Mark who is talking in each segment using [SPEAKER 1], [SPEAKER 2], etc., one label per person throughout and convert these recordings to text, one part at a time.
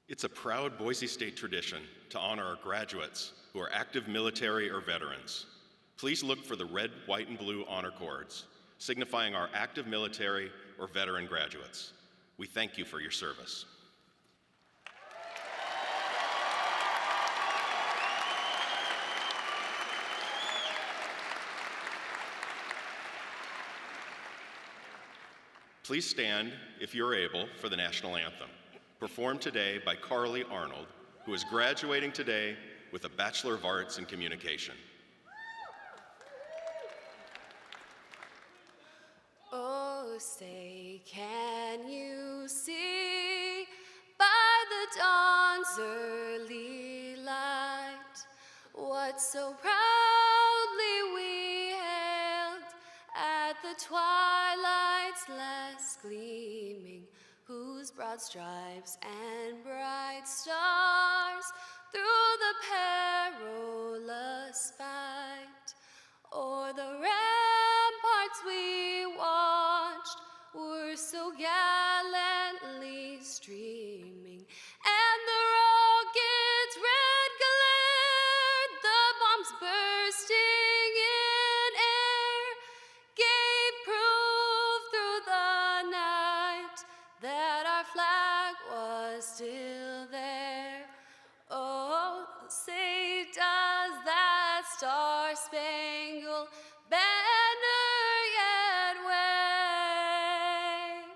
[SPEAKER 1] It's a proud Boise State tradition to honor our graduates who are active military or veterans. Please look for the red, white, and blue honor cords, signifying our active military or veteran graduates. We thank you for your service. Please stand, if you're able, for the national anthem, performed today by Carly Arnold, who is graduating today with a Bachelor of Arts in Communication.
[SPEAKER 2] Oh, say, can you see by the dawn's early light what so proudly we hailed at the twilight's last gleaming, whose broad stripes and bright stars through the perilous fight o'er the ramparts we watched were so gallantly streaming, and the rockets' red glare, the bombs bursting in air, gave proof through the night that our flag was still there. Oh, say, does that star-spangled banner yet wave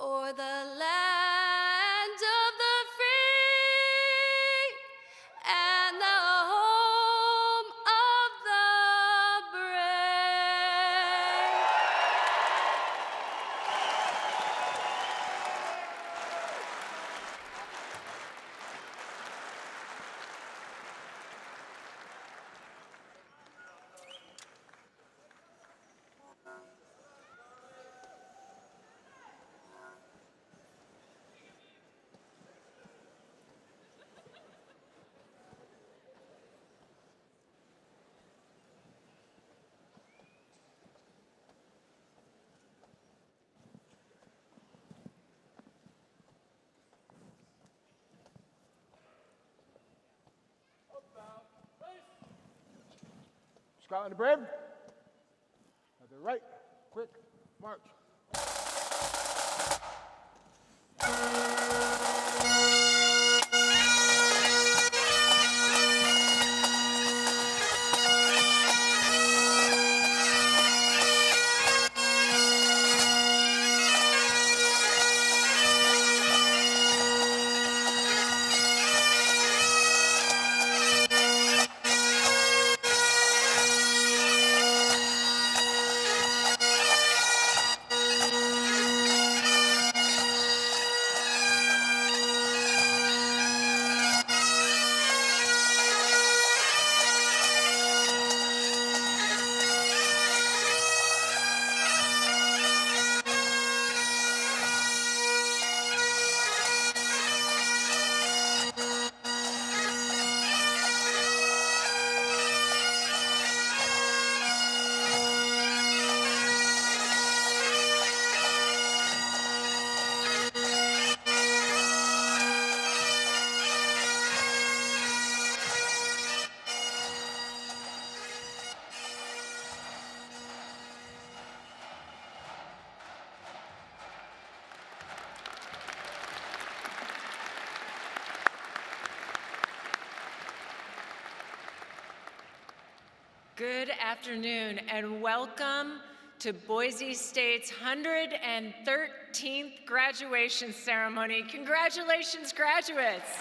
[SPEAKER 2] o'er the land of the free and the home of the brave?
[SPEAKER 3] Scotland the Brave. At the right, quick march.
[SPEAKER 4] Good afternoon and welcome to Boise State's 113th graduation ceremony. Congratulations, graduates.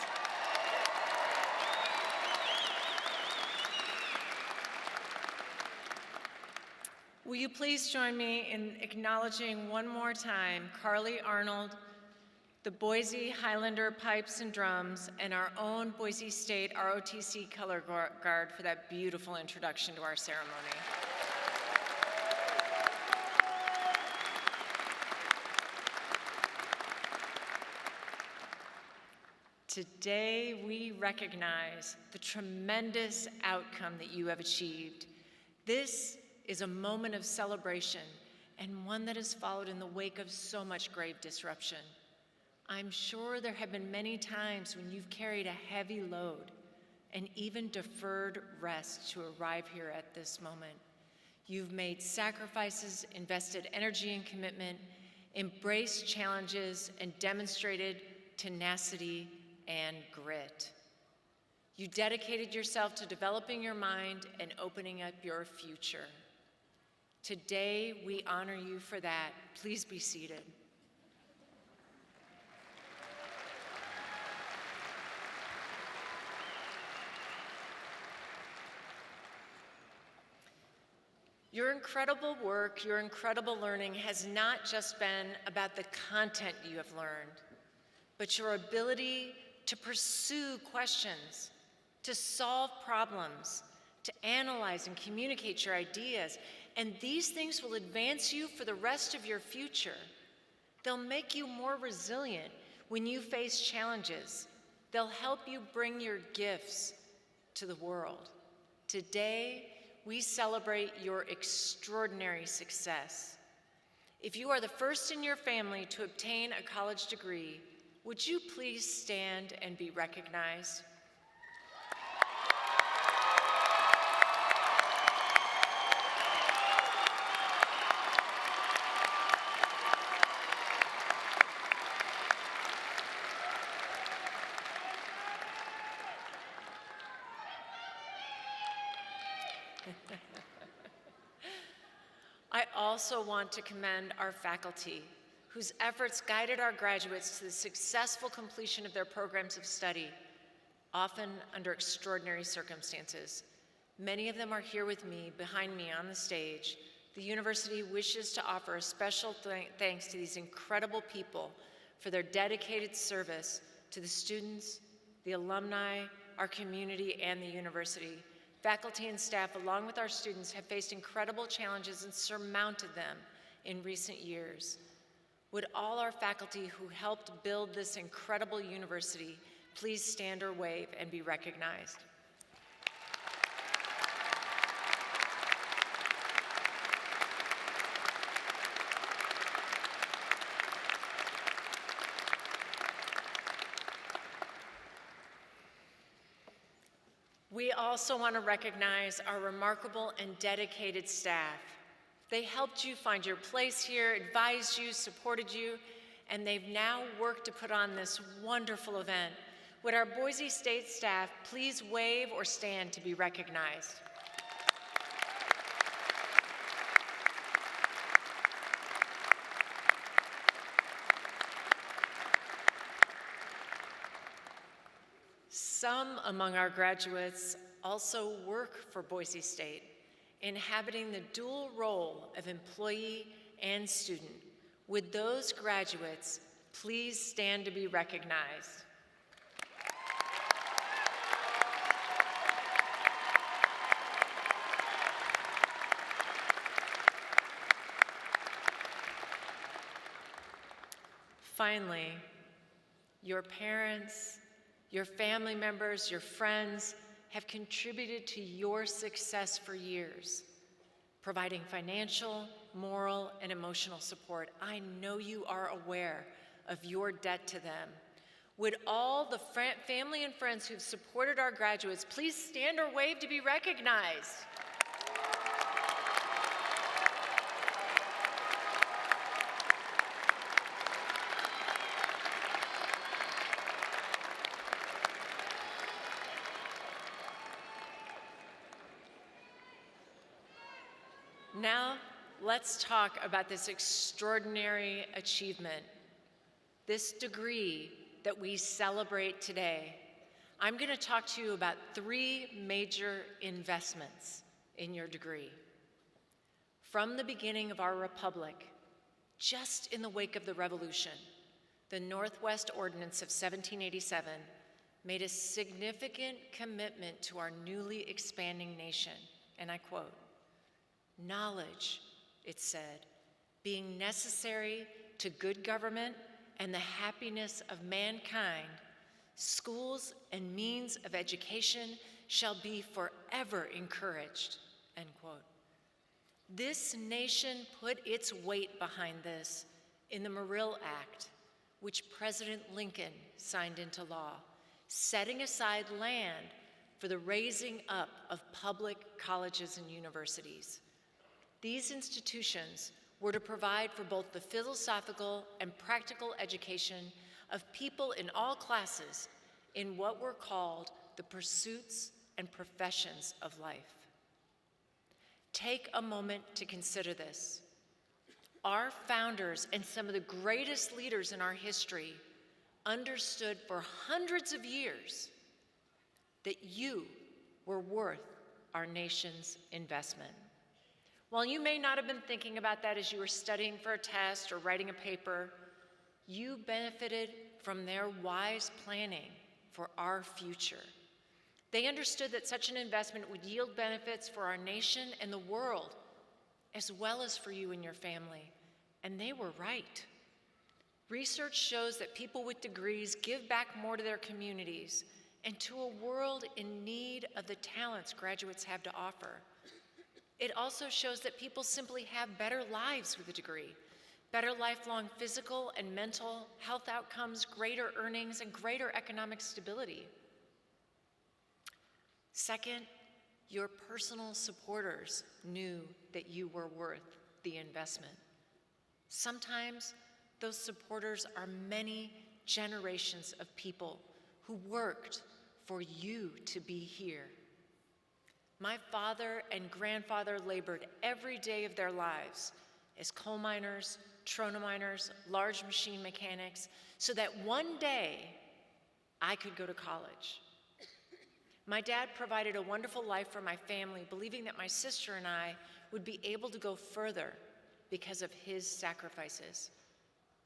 [SPEAKER 4] Will you please join me in acknowledging one more time Carly Arnold, the Boise Highlander Pipes and Drums, and our own Boise State ROTC Color Guard for that beautiful introduction to our ceremony. Today, we recognize the tremendous outcome that you have achieved. This is a moment of celebration and one that has followed in the wake of so much grave disruption. I'm sure there have been many times when you've carried a heavy load and even deferred rest to arrive here at this moment. You've made sacrifices, invested energy and commitment, embraced challenges, and demonstrated tenacity and grit. You dedicated yourself to developing your mind and opening up your future. Today, we honor you for that. Please be seated. Your incredible work, your incredible learning has not just been about the content you have learned, but your ability to pursue questions, to solve problems, to analyze and communicate your ideas. And these things will advance you for the rest of your future. They'll make you more resilient when you face challenges. They'll help you bring your gifts to the world. Today, we celebrate your extraordinary success. If you are the first in your family to obtain a college degree, would you please stand and be recognized? I also want to commend our faculty, whose efforts guided our graduates to the successful completion of their programs of study, often under extraordinary circumstances. Many of them are here with me, behind me on the stage. The university wishes to offer a special thanks to these incredible people for their dedicated service to the students, the alumni, our community, and the university. Faculty and staff, along with our students, have faced incredible challenges and surmounted them in recent years. Would all our faculty who helped build this incredible university please stand or wave and be recognized? We also want to recognize our remarkable and dedicated staff. They helped you find your place here, advised you, supported you, and they've now worked to put on this wonderful event. Would our Boise State staff please wave or stand to be recognized? Some among our graduates also work for Boise State, inhabiting the dual role of employee and student. Would those graduates please stand to be recognized? Finally, your parents, your family members, your friends have contributed to your success for years, providing financial, moral, and emotional support. I know you are aware of your debt to them. Would all the family and friends who've supported our graduates please stand or wave to be recognized? Now, let's talk about this extraordinary achievement, this degree that we celebrate today. I'm going to talk to you about 3 major investments in your degree. From the beginning of our republic, just in the wake of the Revolution, the Northwest Ordinance of 1787 made a significant commitment to our newly expanding nation, and I quote, "Knowledge," it said, "being necessary to good government and the happiness of mankind, schools and means of education shall be forever encouraged," end quote. This nation put its weight behind this in the Morrill Act, which President Lincoln signed into law, setting aside land for the raising up of public colleges and universities. These institutions were to provide for both the philosophical and practical education of people in all classes in what were called the pursuits and professions of life. Take a moment to consider this. Our founders and some of the greatest leaders in our history understood for hundreds of years that you were worth our nation's investment. While you may not have been thinking about that as you were studying for a test or writing a paper, you benefited from their wise planning for our future. They understood that such an investment would yield benefits for our nation and the world, as well as for you and your family, and they were right. Research shows that people with degrees give back more to their communities and to a world in need of the talents graduates have to offer. It also shows that people simply have better lives with a degree, better lifelong physical and mental health outcomes, greater earnings, and greater economic stability. Second, your personal supporters knew that you were worth the investment. Sometimes those supporters are many generations of people who worked for you to be here. My father and grandfather labored every day of their lives as coal miners, trona miners, large machine mechanics, so that one day I could go to college. My dad provided a wonderful life for my family, believing that my sister and I would be able to go further because of his sacrifices.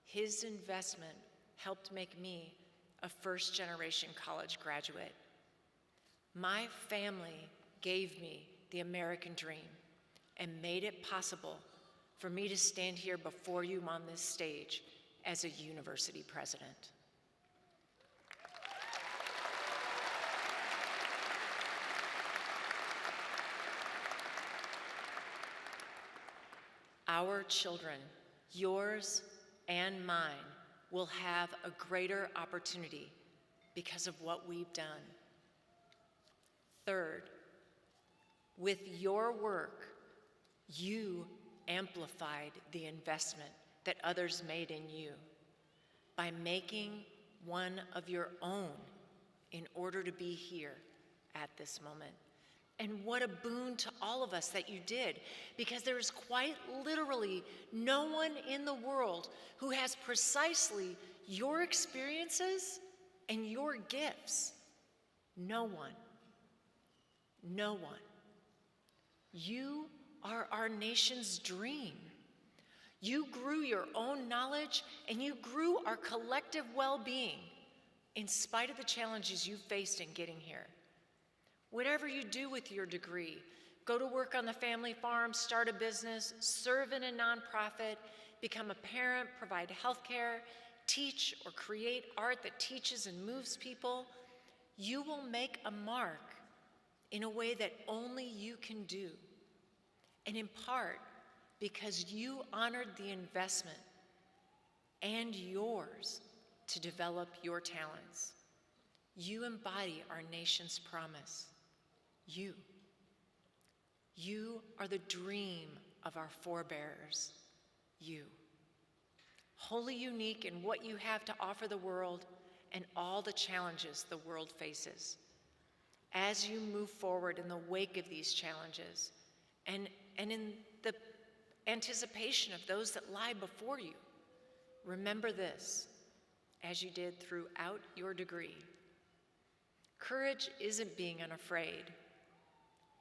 [SPEAKER 4] His investment helped make me a first-generation college graduate. My family gave me the American dream and made it possible for me to stand here before you on this stage as a university president. Our children, yours and mine, will have a greater opportunity because of what we've done. Third, with your work, you amplified the investment that others made in you by making one of your own in order to be here at this moment. And what a boon to all of us that you did, because there is quite literally no one in the world who has precisely your experiences and your gifts. No one. No one. You are our nation's dream. You grew your own knowledge and you grew our collective well-being in spite of the challenges you faced in getting here. Whatever you do with your degree, go to work on the family farm, start a business, serve in a nonprofit, become a parent, provide health care, teach or create art that teaches and moves people, you will make a mark in a way that only you can do. And in part, because you honored the investment and yours to develop your talents. You embody our nation's promise. You are the dream of our forebears. You. Wholly unique in what you have to offer the world and all the challenges the world faces. As you move forward in the wake of these challenges and in the anticipation of those that lie before you, remember this, as you did throughout your degree. Courage isn't being unafraid.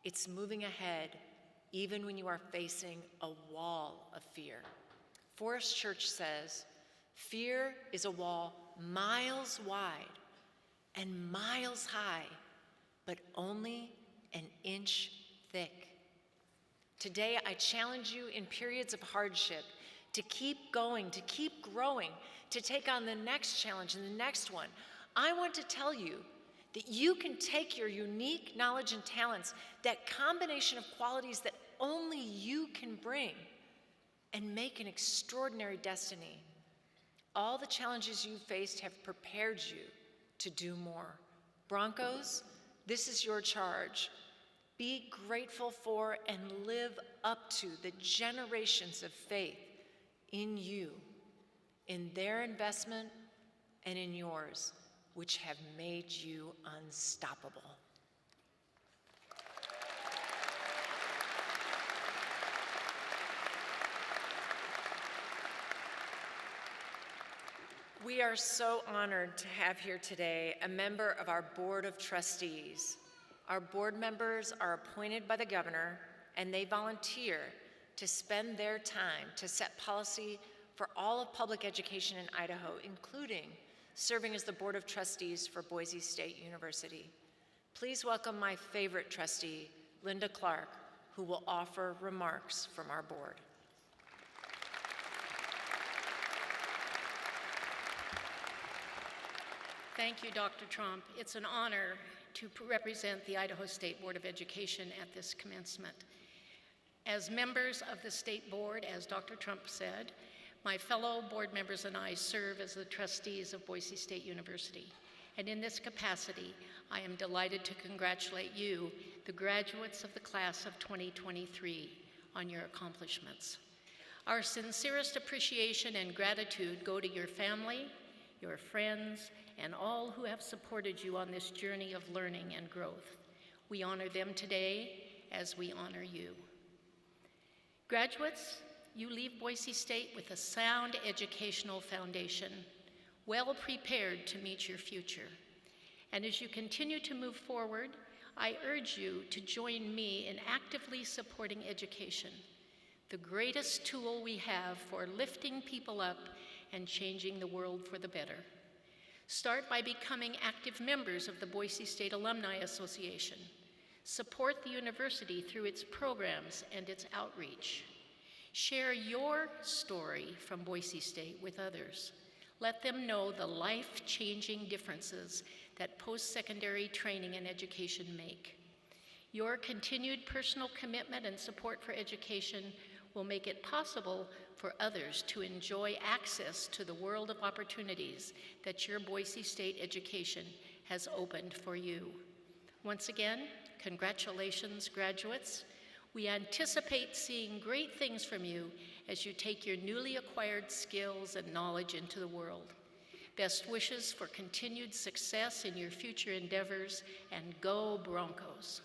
[SPEAKER 4] It's moving ahead even when you are facing a wall of fear. Forrest Church says, fear is a wall miles wide and miles high, but only an inch thick. Today, I challenge you in periods of hardship to keep going, to keep growing, to take on the next challenge and the next one. I want to tell you that you can take your unique knowledge and talents, that combination of qualities that only you can bring, and make an extraordinary destiny. All the challenges you faced have prepared you to do more. Broncos, this is your charge. Be grateful for and live up to the generations of faith in you, in their investment, and in yours, which have made you unstoppable. We are so honored to have here today a member of our Board of Trustees. Our board members are appointed by the governor, and they volunteer to spend their time to set policy for all of public education in Idaho, including serving as the Board of Trustees for Boise State University. Please welcome my favorite trustee, Linda Clark, who will offer remarks from our board.
[SPEAKER 5] Thank you, Dr. Trump. It's an honor to represent the Idaho State Board of Education at this commencement. As members of the State Board, as Dr. Trump said, my fellow board members and I serve as the trustees of Boise State University. And in this capacity, I am delighted to congratulate you, the graduates of the class of 2023, on your accomplishments. Our sincerest appreciation and gratitude go to your family, your friends, and all who have supported you on this journey of learning and growth. We honor them today as we honor you. Graduates, you leave Boise State with a sound educational foundation, well prepared to meet your future. And as you continue to move forward, I urge you to join me in actively supporting education, the greatest tool we have for lifting people up and changing the world for the better. Start by becoming active members of the Boise State Alumni Association. Support the university through its programs and its outreach. Share your story from Boise State with others. Let them know the life-changing differences that post-secondary training and education make. Your continued personal commitment and support for education will make it possible for others to enjoy access to the world of opportunities that your Boise State education has opened for you. Once again, congratulations, graduates. We anticipate seeing great things from you as you take your newly acquired skills and knowledge into the world. Best wishes for continued success in your future endeavors, and go Broncos.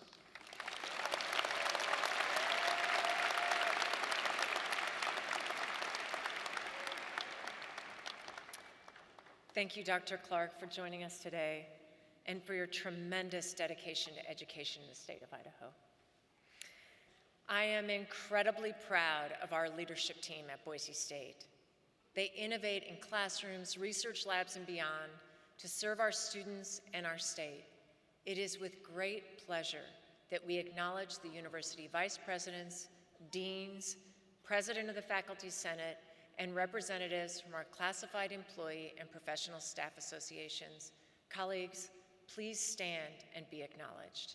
[SPEAKER 4] Thank you, Dr. Clark, for joining us today and for your tremendous dedication to education in the state of Idaho. I am incredibly proud of our leadership team at Boise State. They innovate in classrooms, research labs, and beyond to serve our students and our state. It is with great pleasure that we acknowledge the university vice presidents, deans, president of the Faculty Senate, and representatives from our classified employee and professional staff associations. Colleagues, please stand and be acknowledged.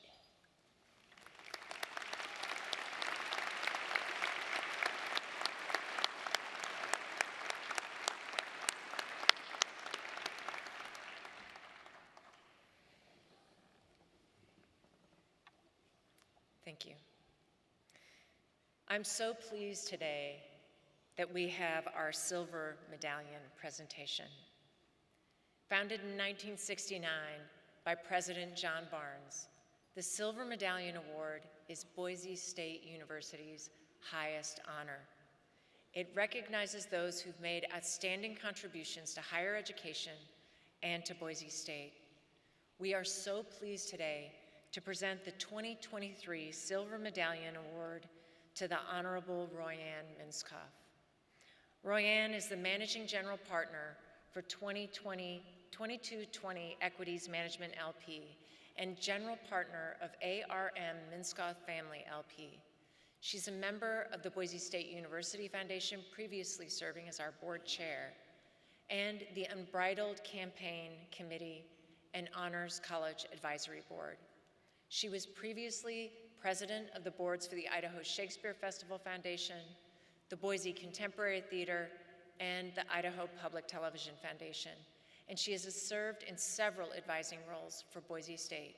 [SPEAKER 4] Thank you. I'm so pleased today that we have our Silver Medallion presentation. Founded in 1969 by President John Barnes, the Silver Medallion Award is Boise State University's highest honor. It recognizes those who've made outstanding contributions to higher education and to Boise State. We are so pleased today to present the 2023 Silver Medallion Award to the Honorable Royanne Minskoff. Royanne is the Managing General Partner for 2220 Equities Management LP and General Partner of ARM Minskoff Family LP. She's a member of the Boise State University Foundation, previously serving as our board chair, and the Unbridled Campaign Committee and Honors College Advisory Board. She was previously president of the boards for the Idaho Shakespeare Festival Foundation, the Boise Contemporary Theater, and the Idaho Public Television Foundation, and she has served in several advising roles for Boise State.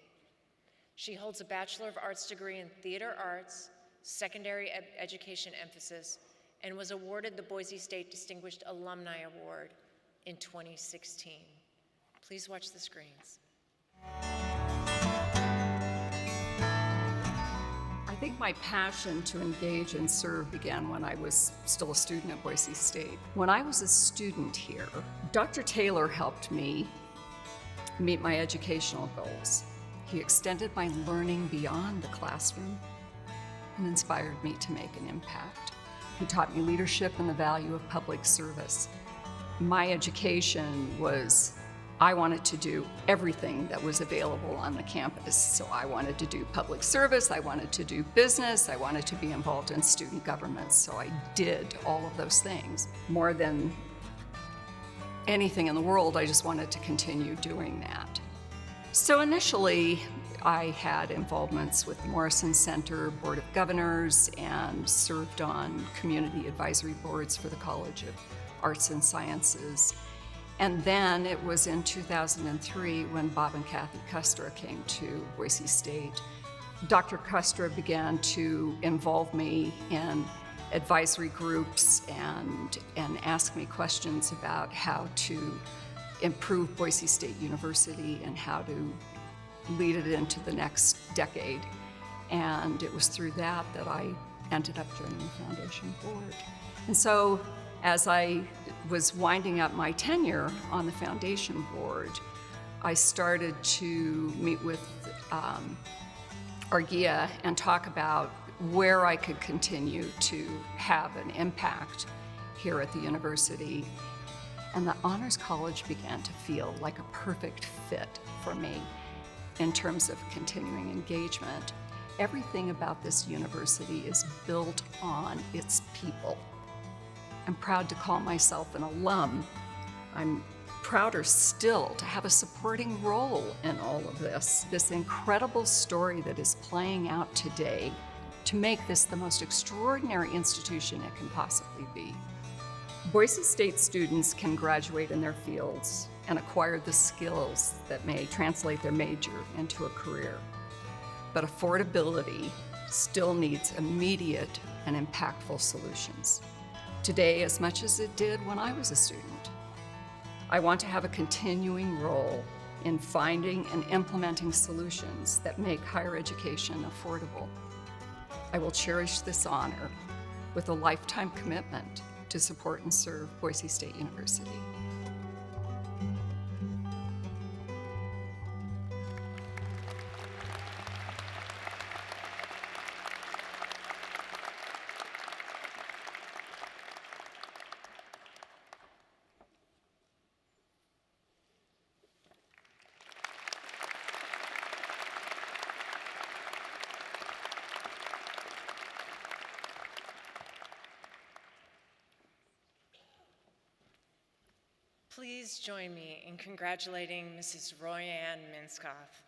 [SPEAKER 4] She holds a Bachelor of Arts degree in Theater Arts, Secondary Education emphasis, and was awarded the Boise State Distinguished Alumni Award in 2016. Please watch the screens.
[SPEAKER 6] I think my passion to engage and serve began when I was still a student at Boise State. When I was a student here, Dr. Taylor helped me meet my educational goals. He extended my learning beyond the classroom and inspired me to make an impact. He taught me leadership and the value of public service. My education was, I wanted to do everything that was available on the campus. So I wanted to do public service, I wanted to do business, I wanted to be involved in student government. So I did all of those things. More than anything in the world, I just wanted to continue doing that. So initially, I had involvements with the Morrison Center Board of Governors and served on community advisory boards for the College of Arts and Sciences. And then it was in 2003 when Bob and Kathy Kustra came to Boise State. Dr. Kustra began to involve me in advisory groups and ask me questions about how to improve Boise State University and how to lead it into the next decade. And it was through that that I ended up joining the foundation board. And so as I was winding up my tenure on the foundation board, I started to meet with Argia and talk about where I could continue to have an impact here at the university. And the Honors College began to feel like a perfect fit for me in terms of continuing engagement. Everything about this university is built on its people. I'm proud to call myself an alum. I'm prouder still to have a supporting role in all of this incredible story that is playing out today to make this the most extraordinary institution it can possibly be. Boise State students can graduate in their fields and acquire the skills that may translate their major into a career. but affordability still needs immediate and impactful solutions. Today, as much as it did when I was a student. I want to have a continuing role in finding and implementing solutions that make higher education affordable. I will cherish this honor with a lifetime commitment to support and serve Boise State University.
[SPEAKER 4] Please join me in congratulating Mrs. Royanne Minskoff.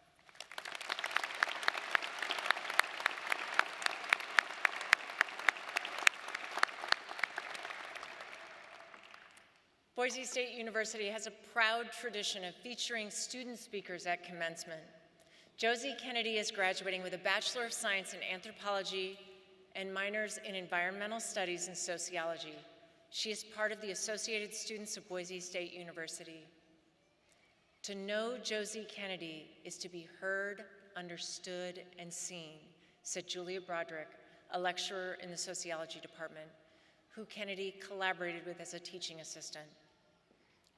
[SPEAKER 4] Boise State University has a proud tradition of featuring student speakers at commencement. Josie Kennedy is graduating with a Bachelor of Science in Anthropology and minors in Environmental Studies and Sociology. She is part of the Associated Students of Boise State University. To know Josie Kennedy is to be heard, understood, and seen, said Julia Broderick, a lecturer in the sociology department, who Kennedy collaborated with as a teaching assistant.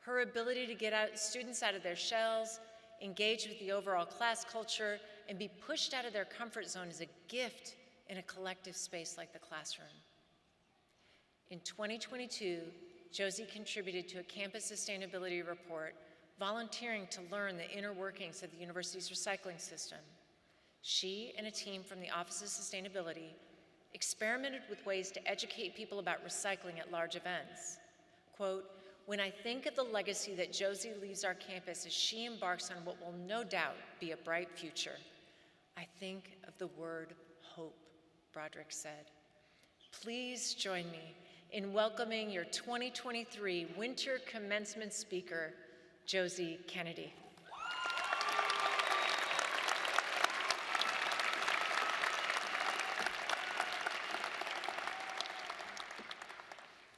[SPEAKER 4] Her ability to get students out of their shells, engage with the overall class culture, and be pushed out of their comfort zone is a gift in a collective space like the classroom. In 2022, Josie contributed to a campus sustainability report, volunteering to learn the inner workings of the university's recycling system. She and a team from the Office of Sustainability experimented with ways to educate people about recycling at large events. Quote, "When I think of the legacy that Josie leaves our campus as she embarks on what will no doubt be a bright future, I think of the word hope," Broderick said. Please join me in welcoming your 2023 Winter Commencement Speaker, Josie Kennedy.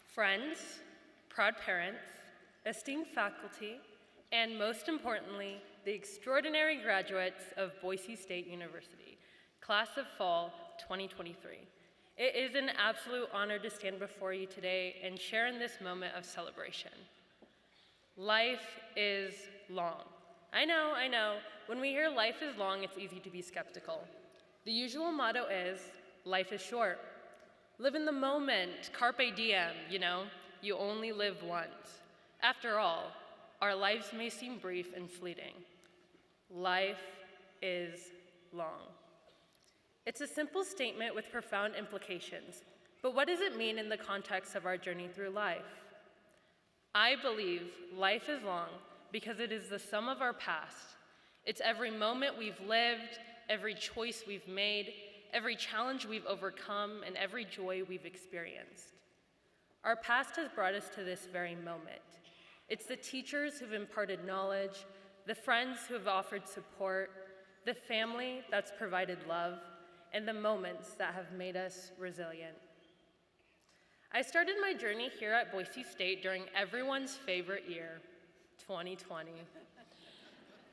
[SPEAKER 7] Friends, proud parents, esteemed faculty, and most importantly, the extraordinary graduates of Boise State University, Class of Fall 2023. It is an absolute honor to stand before you today and share in this moment of celebration. Life is long. I know. When we hear life is long, it's easy to be skeptical. The usual motto is, life is short. Live in the moment, carpe diem, you only live once. After all, our lives may seem brief and fleeting. Life is long. It's a simple statement with profound implications, but what does it mean in the context of our journey through life? I believe life is long because it is the sum of our past. It's every moment we've lived, every choice we've made, every challenge we've overcome, and every joy we've experienced. Our past has brought us to this very moment. It's the teachers who've imparted knowledge, the friends who have offered support, the family that's provided love, and the moments that have made us resilient. I started my journey here at Boise State during everyone's favorite year, 2020.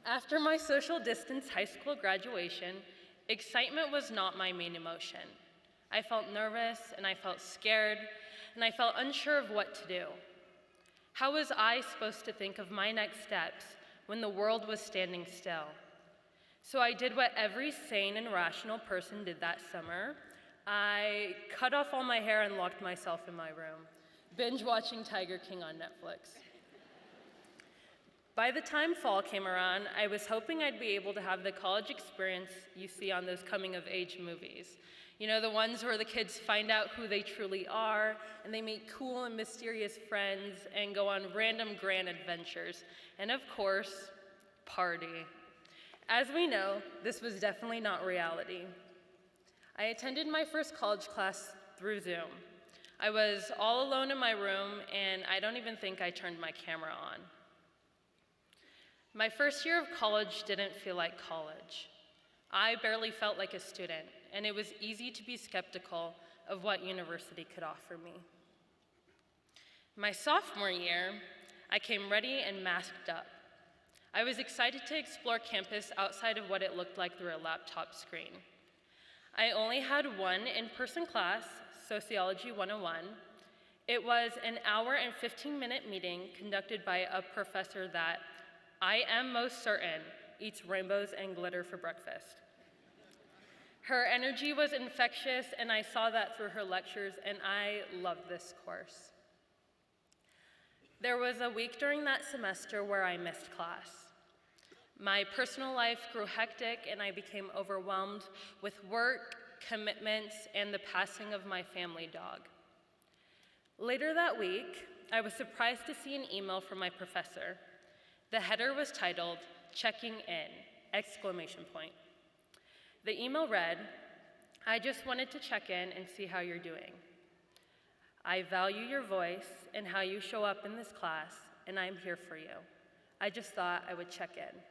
[SPEAKER 7] After my social distance high school graduation, excitement was not my main emotion. I felt nervous, and I felt scared, and I felt unsure of what to do. How was I supposed to think of my next steps when the world was standing still? So I did what every sane and rational person did that summer. I cut off all my hair and locked myself in my room, binge watching Tiger King on Netflix. By the time fall came around, I was hoping I'd be able to have the college experience you see on those coming-of-age movies. The ones where the kids find out who they truly are, and they meet cool and mysterious friends, and go on random grand adventures, and of course, party. As we know, this was definitely not reality. I attended my first college class through Zoom. I was all alone in my room, and I don't even think I turned my camera on. My first year of college didn't feel like college. I barely felt like a student, and it was easy to be skeptical of what university could offer me. My sophomore year, I came ready and masked up. I was excited to explore campus outside of what it looked like through a laptop screen. I only had one in-person class, Sociology 101. It was an hour and 15-minute meeting conducted by a professor that, I am most certain, eats rainbows and glitter for breakfast. Her energy was infectious, and I saw that through her lectures, and I loved this course. There was a week during that semester where I missed class. My personal life grew hectic, and I became overwhelmed with work, commitments, and the passing of my family dog. Later that week, I was surprised to see an email from my professor. The header was titled, "Checking in!" The email read, "I just wanted to check in and see how you're doing. I value your voice and how you show up in this class, and I'm here for you. I just thought I would check in."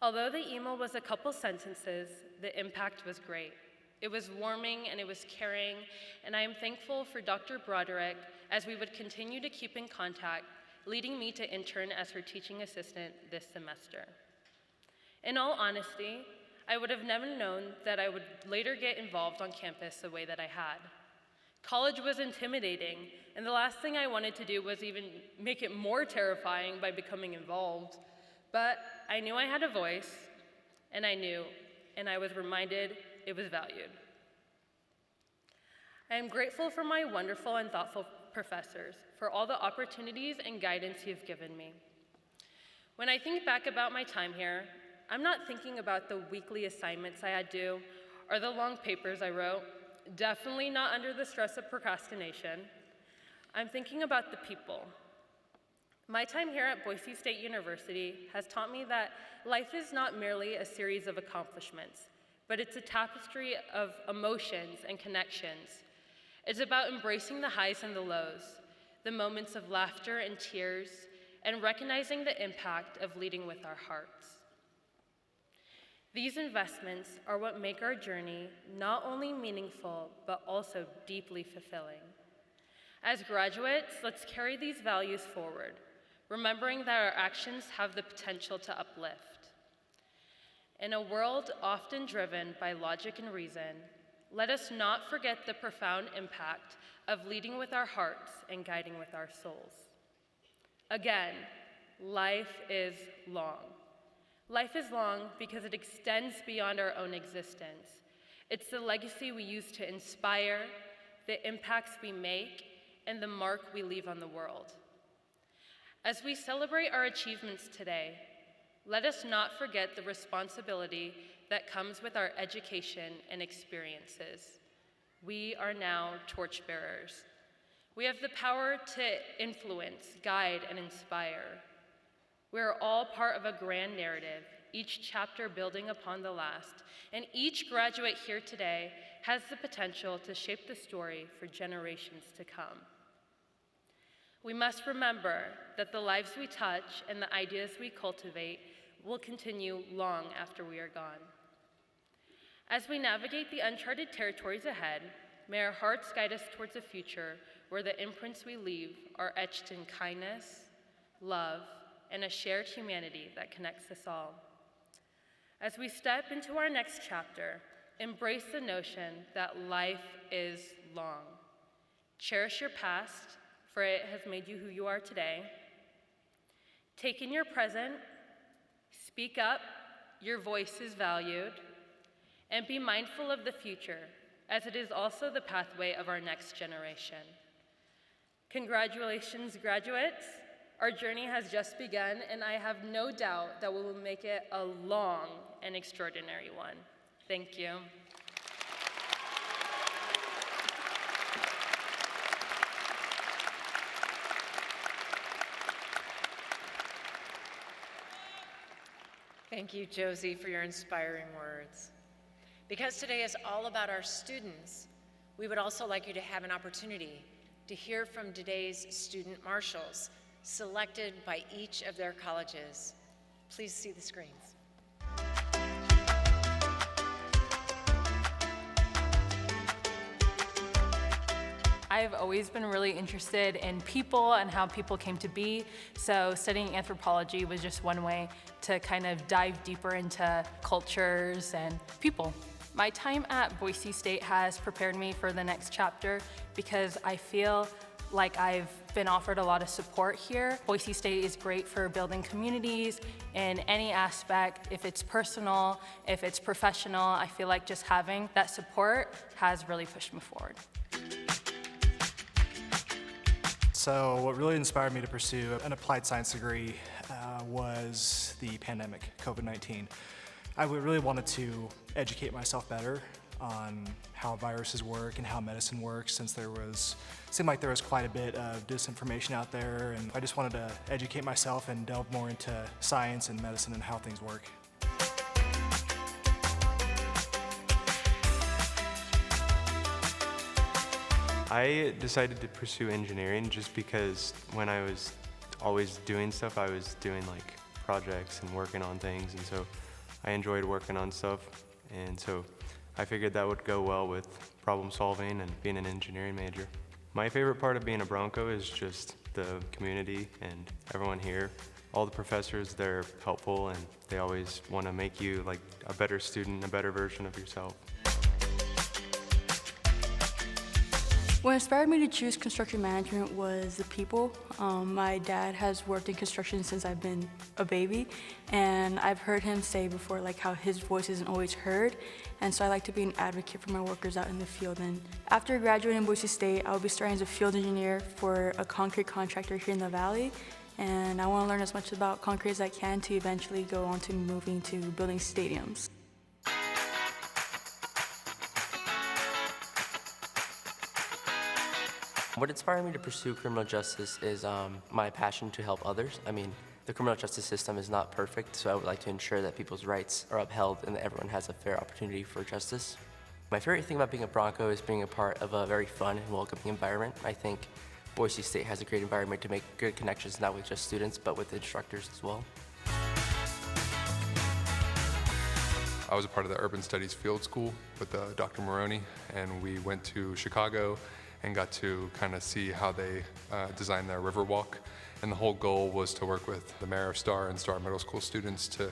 [SPEAKER 7] Although the email was a couple sentences, the impact was great. It was warming and it was caring, and I am thankful for Dr. Broderick as we would continue to keep in contact, leading me to intern as her teaching assistant this semester. In all honesty, I would have never known that I would later get involved on campus the way that I had. College was intimidating, and the last thing I wanted to do was even make it more terrifying by becoming involved. But I knew I had a voice, and I was reminded it was valued. I am grateful for my wonderful and thoughtful professors, for all the opportunities and guidance you've given me. When I think back about my time here, I'm not thinking about the weekly assignments I had due or the long papers I wrote, definitely not under the stress of procrastination. I'm thinking about the people. My time here at Boise State University has taught me that life is not merely a series of accomplishments, but it's a tapestry of emotions and connections. It's about embracing the highs and the lows, the moments of laughter and tears, and recognizing the impact of leading with our hearts. These investments are what make our journey not only meaningful, but also deeply fulfilling. As graduates, let's carry these values forward, remembering that our actions have the potential to uplift. In a world often driven by logic and reason, let us not forget the profound impact of leading with our hearts and guiding with our souls. Again, life is long. Life is long because it extends beyond our own existence. It's the legacy we use to inspire, the impacts we make, and the mark we leave on the world. As we celebrate our achievements today, let us not forget the responsibility that comes with our education and experiences. We are now torchbearers. We have the power to influence, guide, and inspire. We are all part of a grand narrative, each chapter building upon the last, and each graduate here today has the potential to shape the story for generations to come. We must remember that the lives we touch and the ideas we cultivate will continue long after we are gone. As we navigate the uncharted territories ahead, may our hearts guide us towards a future where the imprints we leave are etched in kindness, love, and a shared humanity that connects us all. As we step into our next chapter, embrace the notion that life is long. Cherish your past, for it has made you who you are today. Take in your present, speak up, your voice is valued, and be mindful of the future, as it is also the pathway of our next generation. Congratulations, graduates. Our journey has just begun, and I have no doubt that we will make it a long and extraordinary one. Thank you.
[SPEAKER 4] Thank you, Josie, for your inspiring words. Because today is all about our students, we would also like you to have an opportunity to hear from today's student marshals, selected by each of their colleges. Please see the screens.
[SPEAKER 8] I've always been really interested in people and how people came to be, so studying anthropology was just one way to kind of dive deeper into cultures and people. My time at Boise State has prepared me for the next chapter because I feel like I've been offered a lot of support here. Boise State is great for building communities in any aspect. If it's personal, if it's professional, I feel like just having that support has really pushed me forward.
[SPEAKER 9] So what really inspired me to pursue an applied science degree was the pandemic, COVID-19. I really wanted to educate myself better on how viruses work and how medicine works, since seemed like there was quite a bit of disinformation out there, and I just wanted to educate myself and delve more into science and medicine and how things work.
[SPEAKER 10] I decided to pursue engineering just because when I was always doing stuff, I was doing like projects and working on things, and so I enjoyed working on stuff, and so I figured that would go well with problem solving and being an engineering major. My favorite part of being a Bronco is just the community and everyone here. All the professors, they're helpful and they always want to make you like a better student, a better version of yourself.
[SPEAKER 11] What inspired me to choose construction management was the people. My dad has worked in construction since I've been a baby, and I've heard him say before like how his voice isn't always heard, and so I like to be an advocate for my workers out in the field. And after graduating Boise State, I'll be starting as a field engineer for a concrete contractor here in the Valley, and I want to learn as much about concrete as I can to eventually go on to moving to building stadiums.
[SPEAKER 12] What inspired me to pursue criminal justice is my passion to help others. I mean, the criminal justice system is not perfect, so I would like to ensure that people's rights are upheld and that everyone has a fair opportunity for justice. My favorite thing about being a Bronco is being a part of a very fun and welcoming environment. I think Boise State has a great environment to make good connections, not with just students, but with instructors as well.
[SPEAKER 13] I was a part of the Urban Studies Field School with Dr. Maroney, and we went to Chicago and got to kind of see how they designed their Riverwalk. And the whole goal was to work with the mayor of Star and Star Middle School students to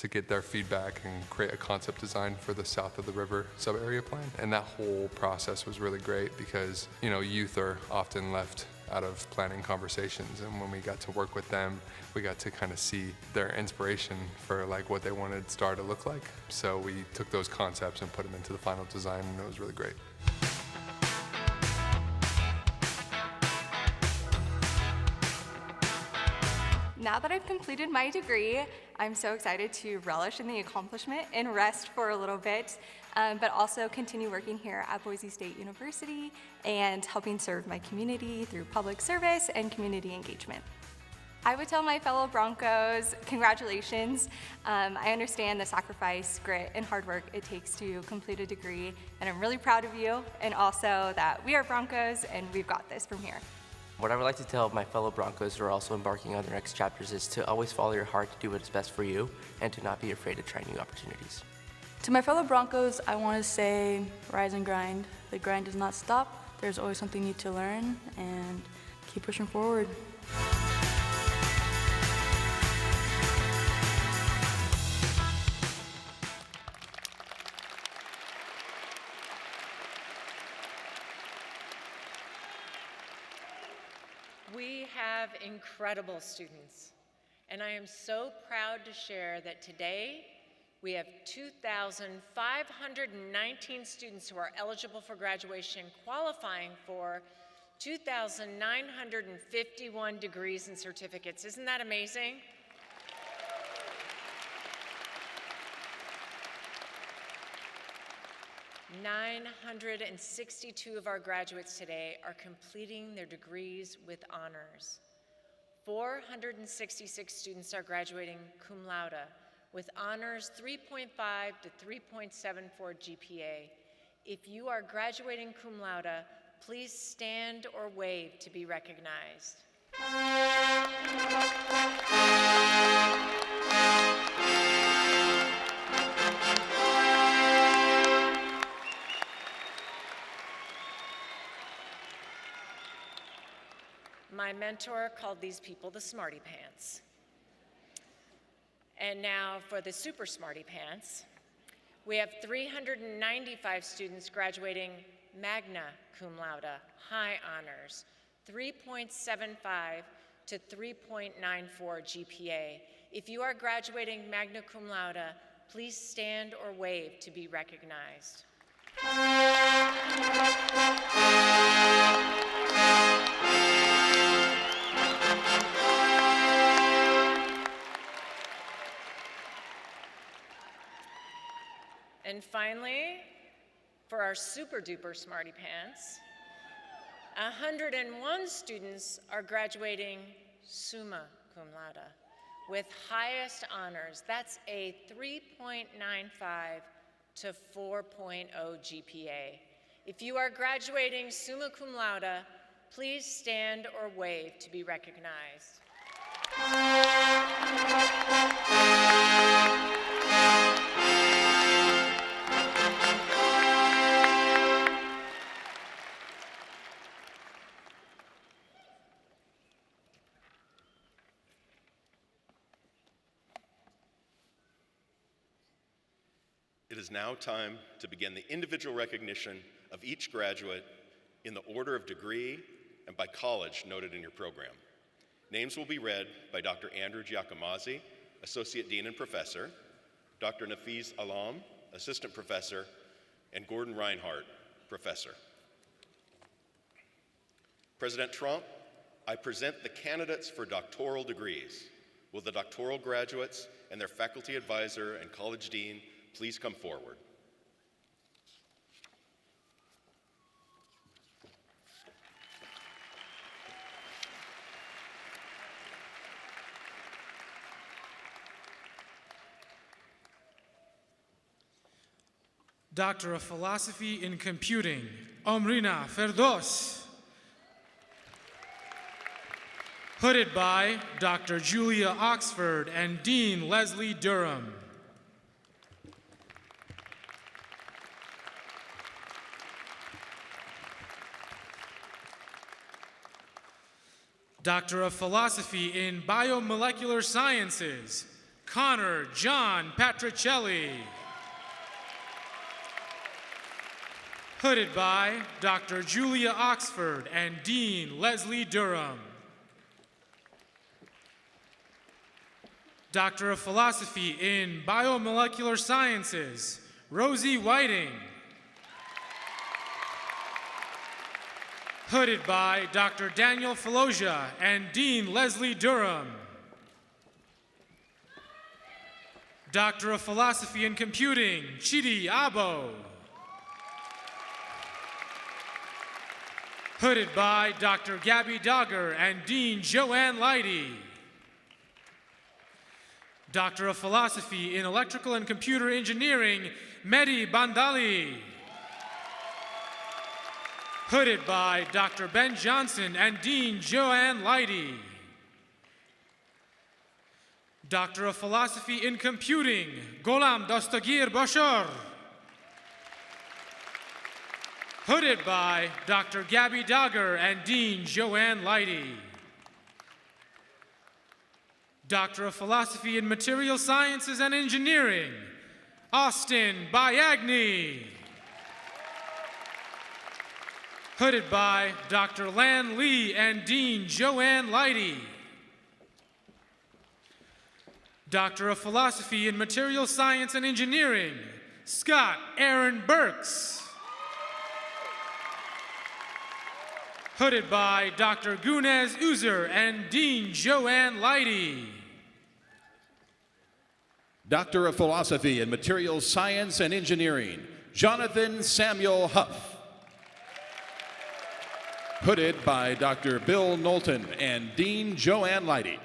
[SPEAKER 13] get their feedback and create a concept design for the south of the river sub-area plan. And that whole process was really great because, you know, youth are often left out of planning conversations, and when we got to work with them, we got to kind of see their inspiration for like what they wanted Star to look like. So we took those concepts and put them into the final design, and it was really great.
[SPEAKER 14] Now that I've completed my degree, I'm so excited to relish in the accomplishment and rest for a little bit, but also continue working here at Boise State University and helping serve my community through public service and community engagement. I would tell my fellow Broncos, congratulations. I understand the sacrifice, grit, and hard work it takes to complete a degree, and I'm really proud of you, and also that we are Broncos and we've got this from here.
[SPEAKER 12] What I would like to tell my fellow Broncos who are also embarking on their next chapters is to always follow your heart to do what is best for you and to not be afraid to try new opportunities.
[SPEAKER 11] To my fellow Broncos, I want to say rise and grind. The grind does not stop. There's always something new to learn, and keep pushing forward.
[SPEAKER 4] We have incredible students, and I am so proud to share that today we have 2,519 students who are eligible for graduation, qualifying for 2,951 degrees and certificates. Isn't that amazing? (962) of our graduates today are completing their degrees with honors. 466 students are graduating cum laude with honors 3.5 to 3.74 GPA. If you are graduating cum laude, please stand or wave to be recognized. My mentor called these people the Smarty Pants. And now for the Super Smarty Pants. We have 395 students graduating magna cum laude, high honors, 3.75 to 3.94 GPA. If you are graduating magna cum laude, please stand or wave to be recognized. And finally, for our super duper Smarty Pants, 101 students are graduating summa cum laude with highest honors. That's a 3.95 to 4.0 GPA. If you are graduating summa cum laude, please stand or wave to be recognized.
[SPEAKER 1] It is now time to begin the individual recognition of each graduate in the order of degree and by college noted in your program. Names will be read by Dr. Andrew Giacomazzi, Associate Dean and Professor, Dr. Nafiz Alam, Assistant Professor, and Gordon Reinhardt, Professor. President Trump, I present the candidates for doctoral degrees. Will the doctoral graduates and their faculty advisor and college dean please come forward.
[SPEAKER 15] Doctor of Philosophy in Computing, Omrina Ferdos. Hooded by Dr. Julia Oxford and Dean Leslie Durham. Doctor of Philosophy in Biomolecular Sciences, Connor John Patricelli. Hooded by Dr. Julia Oxford and Dean Leslie Durham. Doctor of Philosophy in Biomolecular Sciences, Rosie Whiting. Hooded by Dr. Daniel Filoja and Dean Leslie Durham. Doctor of Philosophy in Computing, Chidi Abo. Hooded by Dr. Gabby Dogger and Dean Joanne Leidy. Doctor of Philosophy in Electrical and Computer Engineering, Mehdi Bandali. Hooded by Dr. Ben Johnson and Dean Joanne Leidy. Doctor of Philosophy in Computing, Golam Dastagir Bashar. Hooded by Dr. Gabby Dogger and Dean Joanne Leidy. Doctor of Philosophy in Material Sciences and Engineering, Austin Biagni. Hooded by Dr. Lan Lee and Dean Joanne Leidy. Doctor of Philosophy in Material Science and Engineering, Scott Aaron Burks. Hooded by Dr. Gunez Uzer and Dean Joanne Leidy.
[SPEAKER 16] Doctor of Philosophy in Material Science and Engineering, Jonathan Samuel Huff. Hooded by Dr. Bill Knowlton and Dean Joanne Leidy.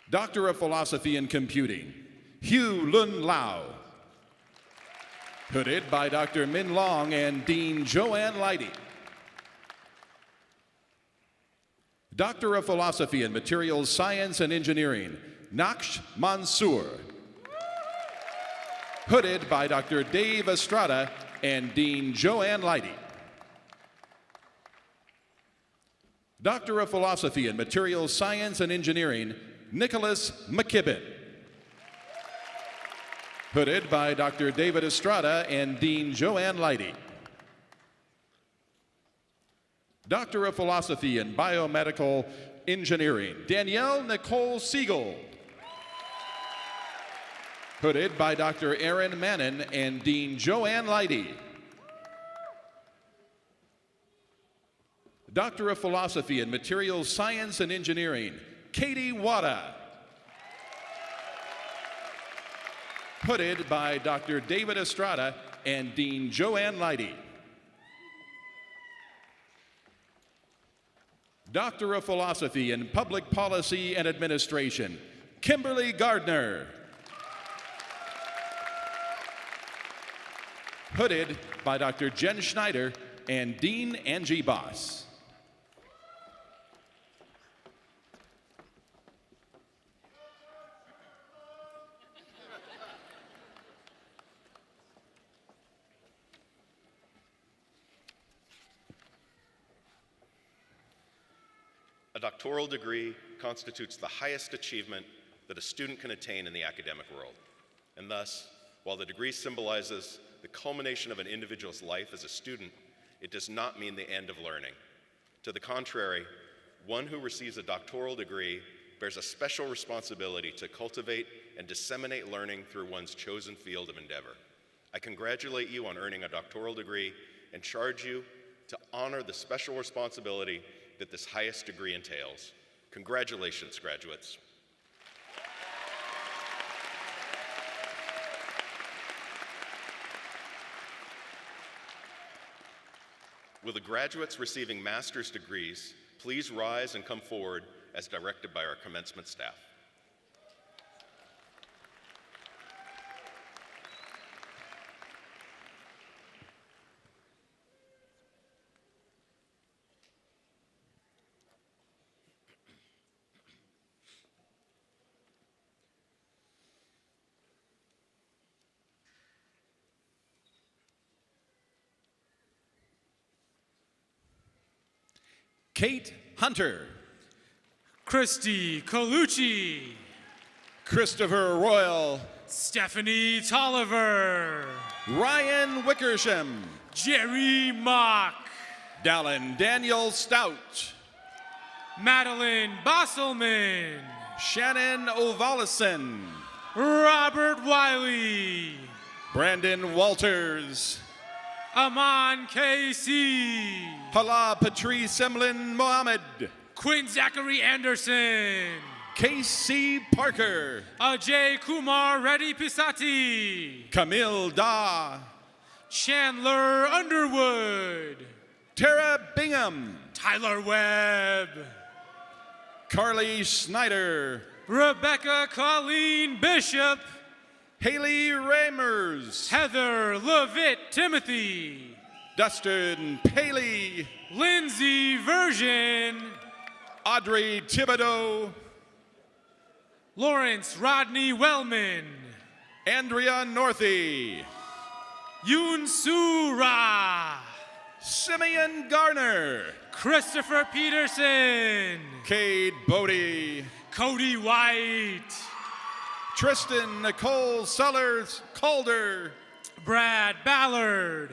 [SPEAKER 16] Doctor of Philosophy in Computing, Hugh Lun Lau. Hooded by Dr. Min Long and Dean Joanne Leidy. Doctor of Philosophy in Materials Science and Engineering, Naksh Mansour. Hooded by Dr. Dave Estrada and Dean Joanne Leidy. Doctor of Philosophy in Materials Science and Engineering, Nicholas McKibben. Hooded by Dr. David Estrada and Dean Joanne Leidy. Doctor of Philosophy in Biomedical Engineering, Danielle Nicole Siegel. Hooded by Dr. Aaron Mannon and Dean Joanne Leidy. Doctor of Philosophy in Materials Science and Engineering, Katie Wada. Hooded by Dr. David Estrada and Dean Joanne Leidy. Doctor of Philosophy in Public Policy and Administration, Kimberly Gardner. Hooded by Dr. Jen Schneider and Dean Angie Boss.
[SPEAKER 1] A doctoral degree constitutes the highest achievement that a student can attain in the academic world. And thus, while the degree symbolizes the culmination of an individual's life as a student, it does not mean the end of learning. To the contrary, one who receives a doctoral degree bears a special responsibility to cultivate and disseminate learning through one's chosen field of endeavor. I congratulate you on earning a doctoral degree and charge you to honor the special responsibility that this highest degree entails. Congratulations, graduates. Will the graduates receiving master's degrees please rise and come forward as directed by our commencement staff?
[SPEAKER 16] Kate Hunter.
[SPEAKER 15] Christy Colucci.
[SPEAKER 16] Christopher Royal.
[SPEAKER 15] Stephanie Tolliver.
[SPEAKER 16] Ryan Wickersham.
[SPEAKER 15] Jerry Mock.
[SPEAKER 16] Dallin Daniel Stout.
[SPEAKER 15] Madeline Bosselman.
[SPEAKER 16] Shannon Ovalison.
[SPEAKER 15] Robert Wiley.
[SPEAKER 16] Brandon Walters.
[SPEAKER 15] Aman Casey.
[SPEAKER 16] Hala Patrice Emlyn Mohammed.
[SPEAKER 15] Quinn Zachary Anderson.
[SPEAKER 16] Casey Parker.
[SPEAKER 15] Ajay Kumar Reddy Pisati.
[SPEAKER 16] Camille Da.
[SPEAKER 15] Chandler Underwood.
[SPEAKER 16] Tara Bingham.
[SPEAKER 15] Tyler Webb.
[SPEAKER 16] Carly Snyder.
[SPEAKER 15] Rebecca Colleen Bishop.
[SPEAKER 16] Haley Ramers.
[SPEAKER 15] Heather Levitt Timothy.
[SPEAKER 16] Dustin Paley.
[SPEAKER 15] Lindsay Version.
[SPEAKER 16] Audrey Thibodeau.
[SPEAKER 15] Lawrence Rodney Wellman.
[SPEAKER 16] Andrea Northey.
[SPEAKER 15] Yoon Soo Ra.
[SPEAKER 16] Simeon Garner.
[SPEAKER 15] Christopher Peterson.
[SPEAKER 16] Cade Bodie.
[SPEAKER 15] Cody White.
[SPEAKER 16] Tristan Nicole Sellers Calder.
[SPEAKER 15] Brad Ballard.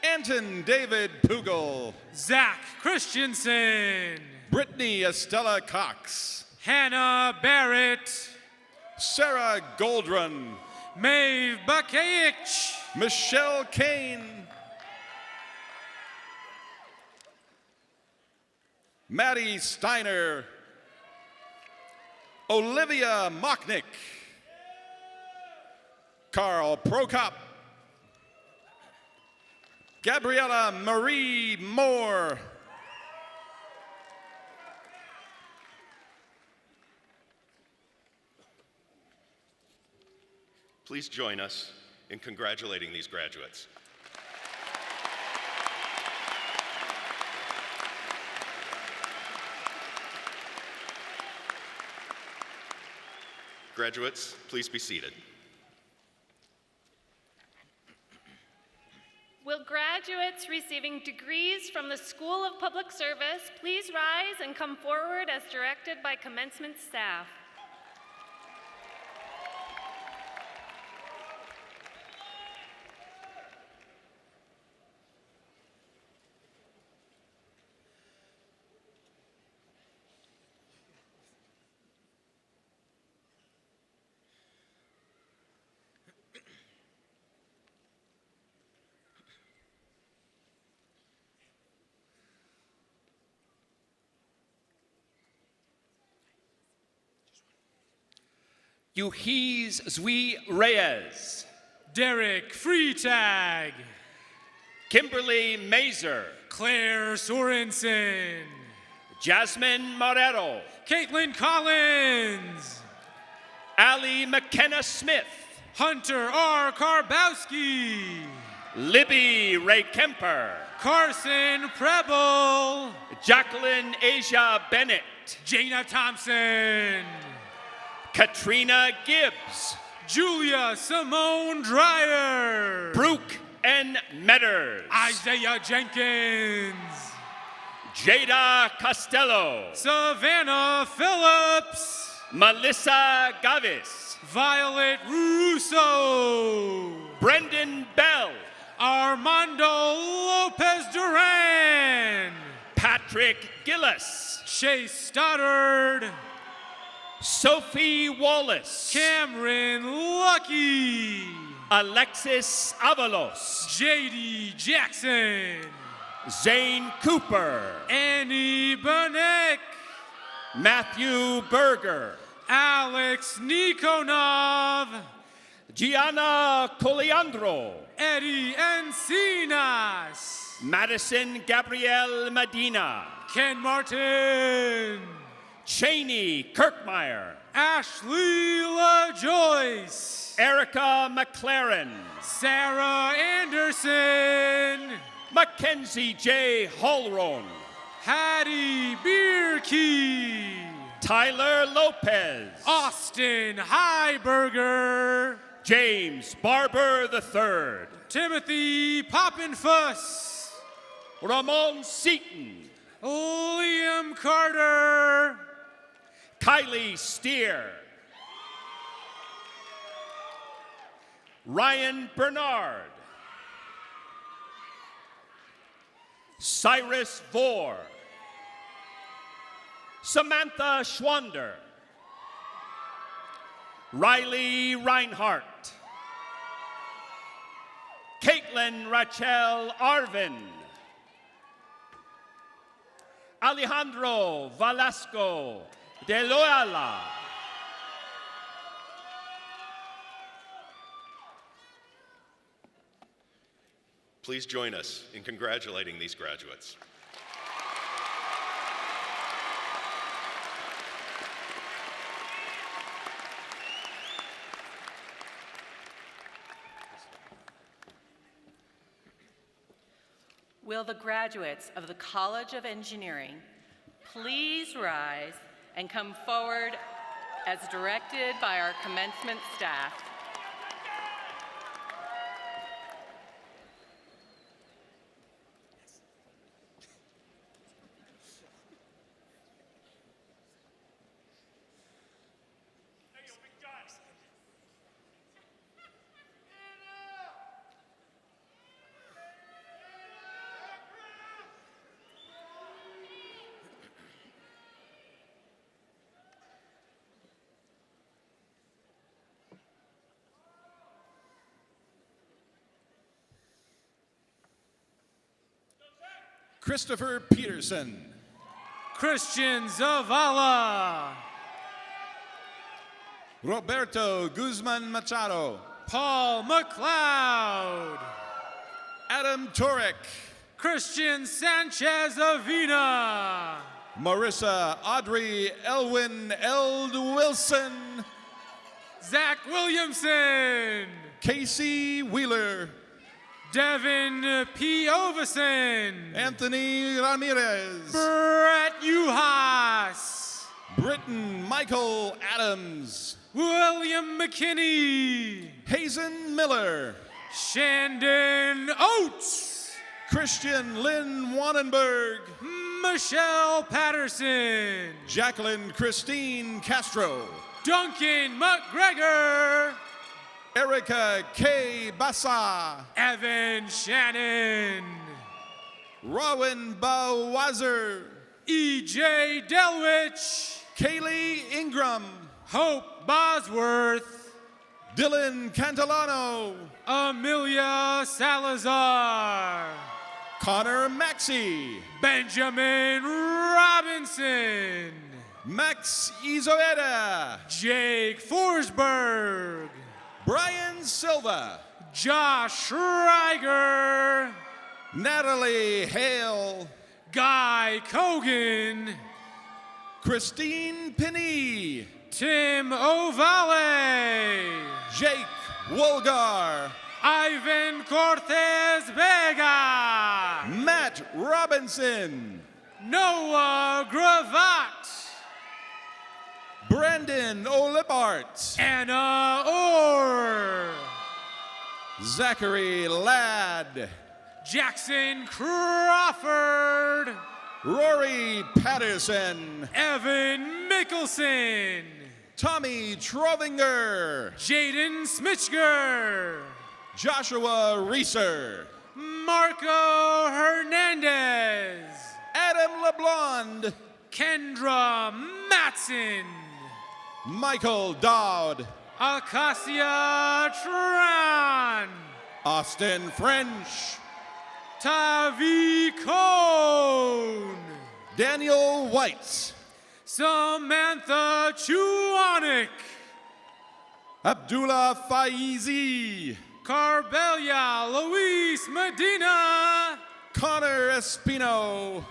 [SPEAKER 16] Anton David Pugel.
[SPEAKER 15] Zach Christensen.
[SPEAKER 16] Brittany Estella Cox.
[SPEAKER 15] Hannah Barrett.
[SPEAKER 16] Sarah Goldrun.
[SPEAKER 15] Maeve Bakaich.
[SPEAKER 16] Michelle Kane. Maddie Steiner. Olivia Mocknick. Carl Prokop. Gabriella Marie Moore.
[SPEAKER 1] Please join us in congratulating these graduates. Graduates, please be seated.
[SPEAKER 7] Will graduates students receiving degrees from the School of Public Service, please rise and come forward as directed by commencement staff.
[SPEAKER 17] Yuhiz Zui Reyes.
[SPEAKER 15] Derek Freetag.
[SPEAKER 17] Kimberly Mazer.
[SPEAKER 15] Claire Sorensen.
[SPEAKER 17] Jasmine Marrero.
[SPEAKER 15] Caitlin Collins.
[SPEAKER 17] Ali McKenna Smith.
[SPEAKER 15] Hunter R. Karbowski.
[SPEAKER 17] Libby Ray Kemper.
[SPEAKER 15] Carson Preble.
[SPEAKER 17] Jacqueline Asia Bennett.
[SPEAKER 15] Jana Thompson.
[SPEAKER 17] Katrina Gibbs.
[SPEAKER 15] Julia Simone Dreyer.
[SPEAKER 17] Brooke N. Metters.
[SPEAKER 15] Isaiah Jenkins.
[SPEAKER 17] Jada Costello.
[SPEAKER 15] Savannah Phillips.
[SPEAKER 17] Melissa Gavis.
[SPEAKER 15] Violet Russo.
[SPEAKER 17] Brendan Bell.
[SPEAKER 15] Armando Lopez Duran.
[SPEAKER 17] Patrick Gillis.
[SPEAKER 15] Chase Stoddard.
[SPEAKER 17] Sophie Wallace.
[SPEAKER 15] Cameron Lucky.
[SPEAKER 17] Alexis Avalos.
[SPEAKER 15] JD Jackson.
[SPEAKER 17] Zane Cooper.
[SPEAKER 15] Annie Benek.
[SPEAKER 17] Matthew Berger.
[SPEAKER 15] Alex Nikonov.
[SPEAKER 17] Gianna Coliandro.
[SPEAKER 15] Eddie Encinas.
[SPEAKER 17] Madison Gabrielle Medina.
[SPEAKER 15] Ken Martin.
[SPEAKER 17] Cheney Kirkmeyer.
[SPEAKER 15] Ashley LaJoyce.
[SPEAKER 17] Erica McLaren.
[SPEAKER 15] Sarah Anderson.
[SPEAKER 17] Mackenzie J. Hallron.
[SPEAKER 15] Hattie Bierkey.
[SPEAKER 17] Tyler Lopez.
[SPEAKER 15] Austin Heiberger.
[SPEAKER 17] James Barber III.
[SPEAKER 15] Timothy Poppenfuss.
[SPEAKER 17] Ramon Seaton.
[SPEAKER 15] Liam Carter.
[SPEAKER 17] Kylie Steer. Ryan Bernard. Cyrus Vore. Samantha Schwander. Riley Reinhart. Caitlin Rachel Arvin. Alejandro Velasco de Loyola.
[SPEAKER 1] Please join us in congratulating these graduates.
[SPEAKER 18] Will the graduates of the College of Engineering please rise and come forward as directed by our commencement staff?
[SPEAKER 16] Christopher Peterson.
[SPEAKER 15] Christian Zavala.
[SPEAKER 16] Roberto Guzman Machado.
[SPEAKER 15] Paul McLeod.
[SPEAKER 16] Adam Turek.
[SPEAKER 15] Christian Sanchez Avina.
[SPEAKER 16] Marissa Audrey Elwin Eld Wilson.
[SPEAKER 15] Zach Williamson.
[SPEAKER 16] Casey Wheeler.
[SPEAKER 15] Devin P. Ovison.
[SPEAKER 16] Anthony Ramirez.
[SPEAKER 15] Brett Uhas.
[SPEAKER 16] Britton Michael Adams.
[SPEAKER 15] William McKinney.
[SPEAKER 16] Hazen Miller.
[SPEAKER 15] Shandon Oates.
[SPEAKER 16] Christian Lynn Wannenberg.
[SPEAKER 15] Michelle Patterson.
[SPEAKER 16] Jacqueline Christine Castro.
[SPEAKER 15] Duncan McGregor.
[SPEAKER 16] Erica K. Bassa.
[SPEAKER 15] Evan Shannon.
[SPEAKER 16] Rowan Bawazer.
[SPEAKER 15] E.J. Delwich.
[SPEAKER 16] Kaylee Ingram.
[SPEAKER 15] Hope Bosworth.
[SPEAKER 16] Dylan Cantilano.
[SPEAKER 15] Amelia Salazar.
[SPEAKER 16] Connor Maxey.
[SPEAKER 15] Benjamin Robinson.
[SPEAKER 16] Max Izoeda.
[SPEAKER 15] Jake Forsberg.
[SPEAKER 16] Brian Silva.
[SPEAKER 15] Josh Schreiger.
[SPEAKER 16] Natalie Hale.
[SPEAKER 15] Guy Cogan.
[SPEAKER 16] Christine Penny.
[SPEAKER 15] Tim Ovale.
[SPEAKER 16] Jake Wolgar.
[SPEAKER 15] Ivan Cortez Vega.
[SPEAKER 16] Matt Robinson.
[SPEAKER 15] Noah Gravatt.
[SPEAKER 16] Brandon Olipart.
[SPEAKER 15] Anna Orr.
[SPEAKER 16] Zachary Ladd.
[SPEAKER 15] Jackson Crawford.
[SPEAKER 16] Rory Patterson.
[SPEAKER 15] Evan Mickelson.
[SPEAKER 16] Tommy Trovinger.
[SPEAKER 15] Jaden Smitchger.
[SPEAKER 16] Joshua Reeser.
[SPEAKER 15] Marco Hernandez.
[SPEAKER 16] Adam LeBlond.
[SPEAKER 15] Kendra Matson.
[SPEAKER 16] Michael Dowd.
[SPEAKER 15] Acacia Tran.
[SPEAKER 16] Austin French.
[SPEAKER 15] Tavi Cone.
[SPEAKER 16] Daniel White.
[SPEAKER 15] Samantha Chuanik.
[SPEAKER 16] Abdullah Faizi.
[SPEAKER 15] Carbelia Luis Medina.
[SPEAKER 16] Connor Espino.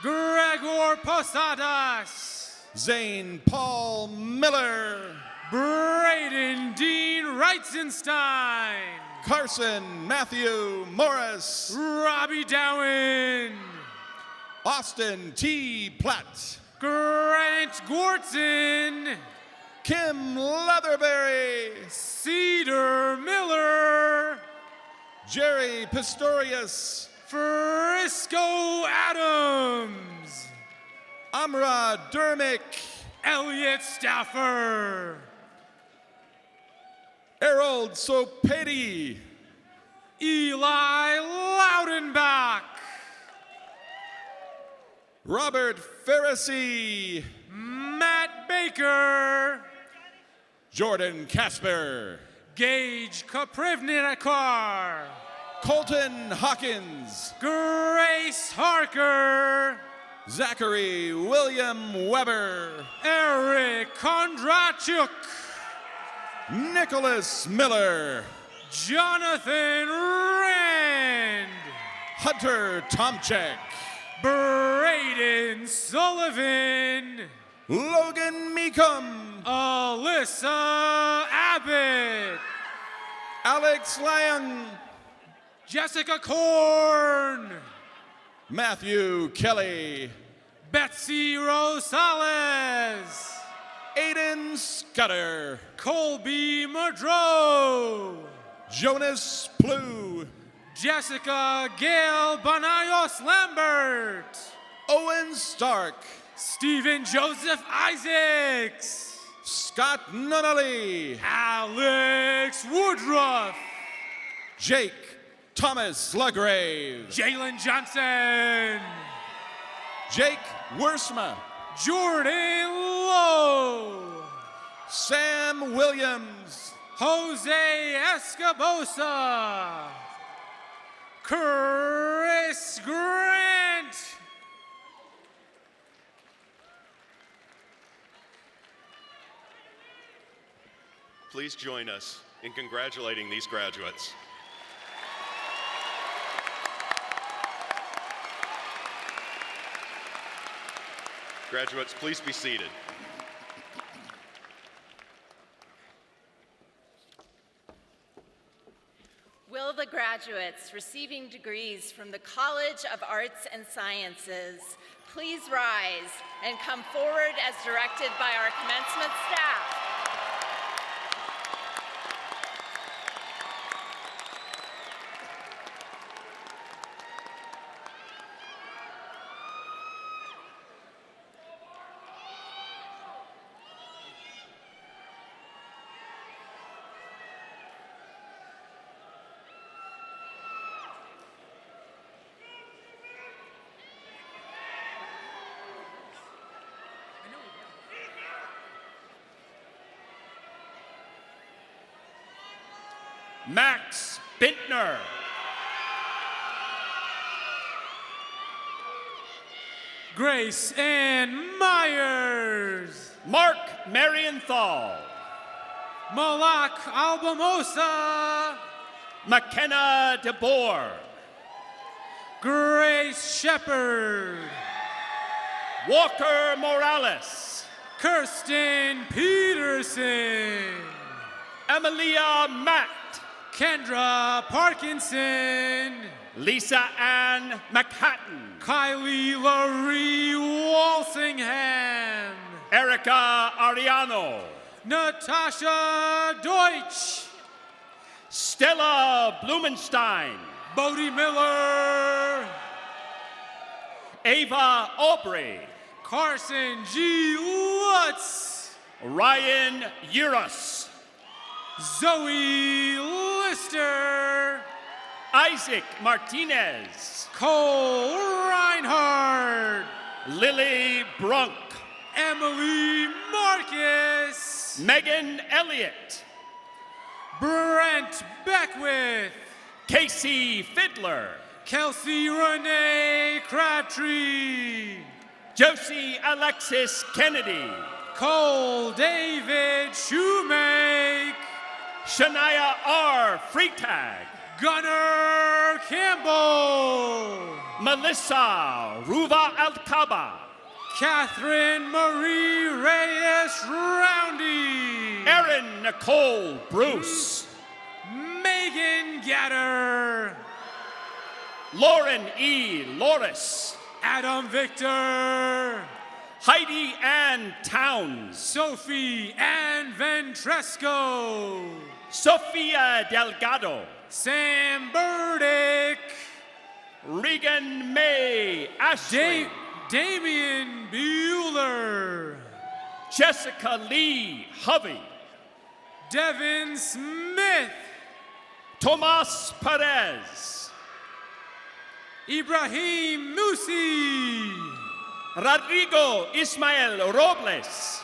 [SPEAKER 15] Gregor Posadas.
[SPEAKER 16] Zane Paul Miller.
[SPEAKER 15] Braden Dean Reitzenstein.
[SPEAKER 16] Carson Matthew Morris.
[SPEAKER 15] Robbie Dowen.
[SPEAKER 16] Austin T. Platt.
[SPEAKER 15] Grant Gorton.
[SPEAKER 16] Kim Leatherberry.
[SPEAKER 15] Cedar Miller.
[SPEAKER 16] Jerry Pistorius.
[SPEAKER 15] Frisco Adams.
[SPEAKER 16] Amra Dermick.
[SPEAKER 15] Elliot Staffer.
[SPEAKER 16] Harold Sopeti.
[SPEAKER 15] Eli Loudenbach.
[SPEAKER 16] Robert Pharisee.
[SPEAKER 15] Matt Baker.
[SPEAKER 16] Jordan Casper.
[SPEAKER 15] Gage Kaprivnikar.
[SPEAKER 16] Colton Hawkins.
[SPEAKER 15] Grace Harker.
[SPEAKER 16] Zachary William Weber.
[SPEAKER 15] Eric Kondrachuk.
[SPEAKER 16] Nicholas Miller.
[SPEAKER 15] Jonathan Rand.
[SPEAKER 16] Hunter Tomchek.
[SPEAKER 15] Braden Sullivan.
[SPEAKER 16] Logan Meekum.
[SPEAKER 15] Alyssa Abbott.
[SPEAKER 16] Alex Lang.
[SPEAKER 15] Jessica Korn.
[SPEAKER 16] Matthew Kelly.
[SPEAKER 15] Betsy Rosales.
[SPEAKER 16] Aiden Scudder.
[SPEAKER 15] Colby Madro.
[SPEAKER 16] Jonas Plew.
[SPEAKER 15] Jessica Gail Banayos Lambert.
[SPEAKER 16] Owen Stark.
[SPEAKER 15] Stephen Joseph Isaacs.
[SPEAKER 16] Scott Nunnally.
[SPEAKER 15] Alex Woodruff.
[SPEAKER 16] Jake Thomas Lagrave.
[SPEAKER 15] Jalen Johnson.
[SPEAKER 16] Jake Wersma.
[SPEAKER 15] Jordan Lowe.
[SPEAKER 16] Sam Williams.
[SPEAKER 15] Jose Escobosa. Chris Grant.
[SPEAKER 1] Please join us in congratulating these graduates. Graduates, please be seated.
[SPEAKER 18] Will the graduates receiving degrees from the College of Arts and Sciences please rise and come forward as directed by our commencement staff?
[SPEAKER 17] Max Bintner.
[SPEAKER 15] Grace Ann Myers.
[SPEAKER 17] Mark Marienthal.
[SPEAKER 15] Malak Albamosa.
[SPEAKER 17] McKenna DeBoer.
[SPEAKER 15] Grace Shepard.
[SPEAKER 17] Walker Morales.
[SPEAKER 15] Kirsten Peterson.
[SPEAKER 17] Emilia Matt.
[SPEAKER 15] Kendra Parkinson.
[SPEAKER 17] Lisa Ann McHatton.
[SPEAKER 15] Kylie Laurie Walsingham.
[SPEAKER 17] Erica Ariano.
[SPEAKER 15] Natasha Deutsch.
[SPEAKER 17] Stella Blumenstein.
[SPEAKER 15] Bodie Miller.
[SPEAKER 17] Ava Aubrey.
[SPEAKER 15] Carson G. Lutz.
[SPEAKER 17] Ryan Uris.
[SPEAKER 15] Zoe Lister.
[SPEAKER 17] Isaac Martinez.
[SPEAKER 15] Cole Reinhardt.
[SPEAKER 17] Lily Brunk.
[SPEAKER 15] Emily Marcus.
[SPEAKER 17] Megan Elliott.
[SPEAKER 15] Brent Beckwith.
[SPEAKER 17] Casey Fiddler.
[SPEAKER 15] Kelsey Renee Crabtree.
[SPEAKER 17] Josie Alexis Kennedy.
[SPEAKER 15] Cole David Shoemake.
[SPEAKER 17] Shania R. Freitag.
[SPEAKER 15] Gunnar Campbell.
[SPEAKER 17] Melissa Ruva Alcaba.
[SPEAKER 15] Catherine Marie Reyes Roundy.
[SPEAKER 17] Erin Nicole Bruce.
[SPEAKER 15] Megan Gatter.
[SPEAKER 17] Lauren E. Loris.
[SPEAKER 15] Adam Victor.
[SPEAKER 17] Heidi Ann Towns.
[SPEAKER 15] Sophie Ann Ventresco.
[SPEAKER 17] Sophia Delgado.
[SPEAKER 15] Sam Burdick.
[SPEAKER 17] Regan May Ashley.
[SPEAKER 15] Damian Bueller.
[SPEAKER 17] Jessica Lee Hovey.
[SPEAKER 15] Devin Smith.
[SPEAKER 17] Tomas Perez.
[SPEAKER 15] Ibrahim Musi.
[SPEAKER 17] Rodrigo Ismael Robles.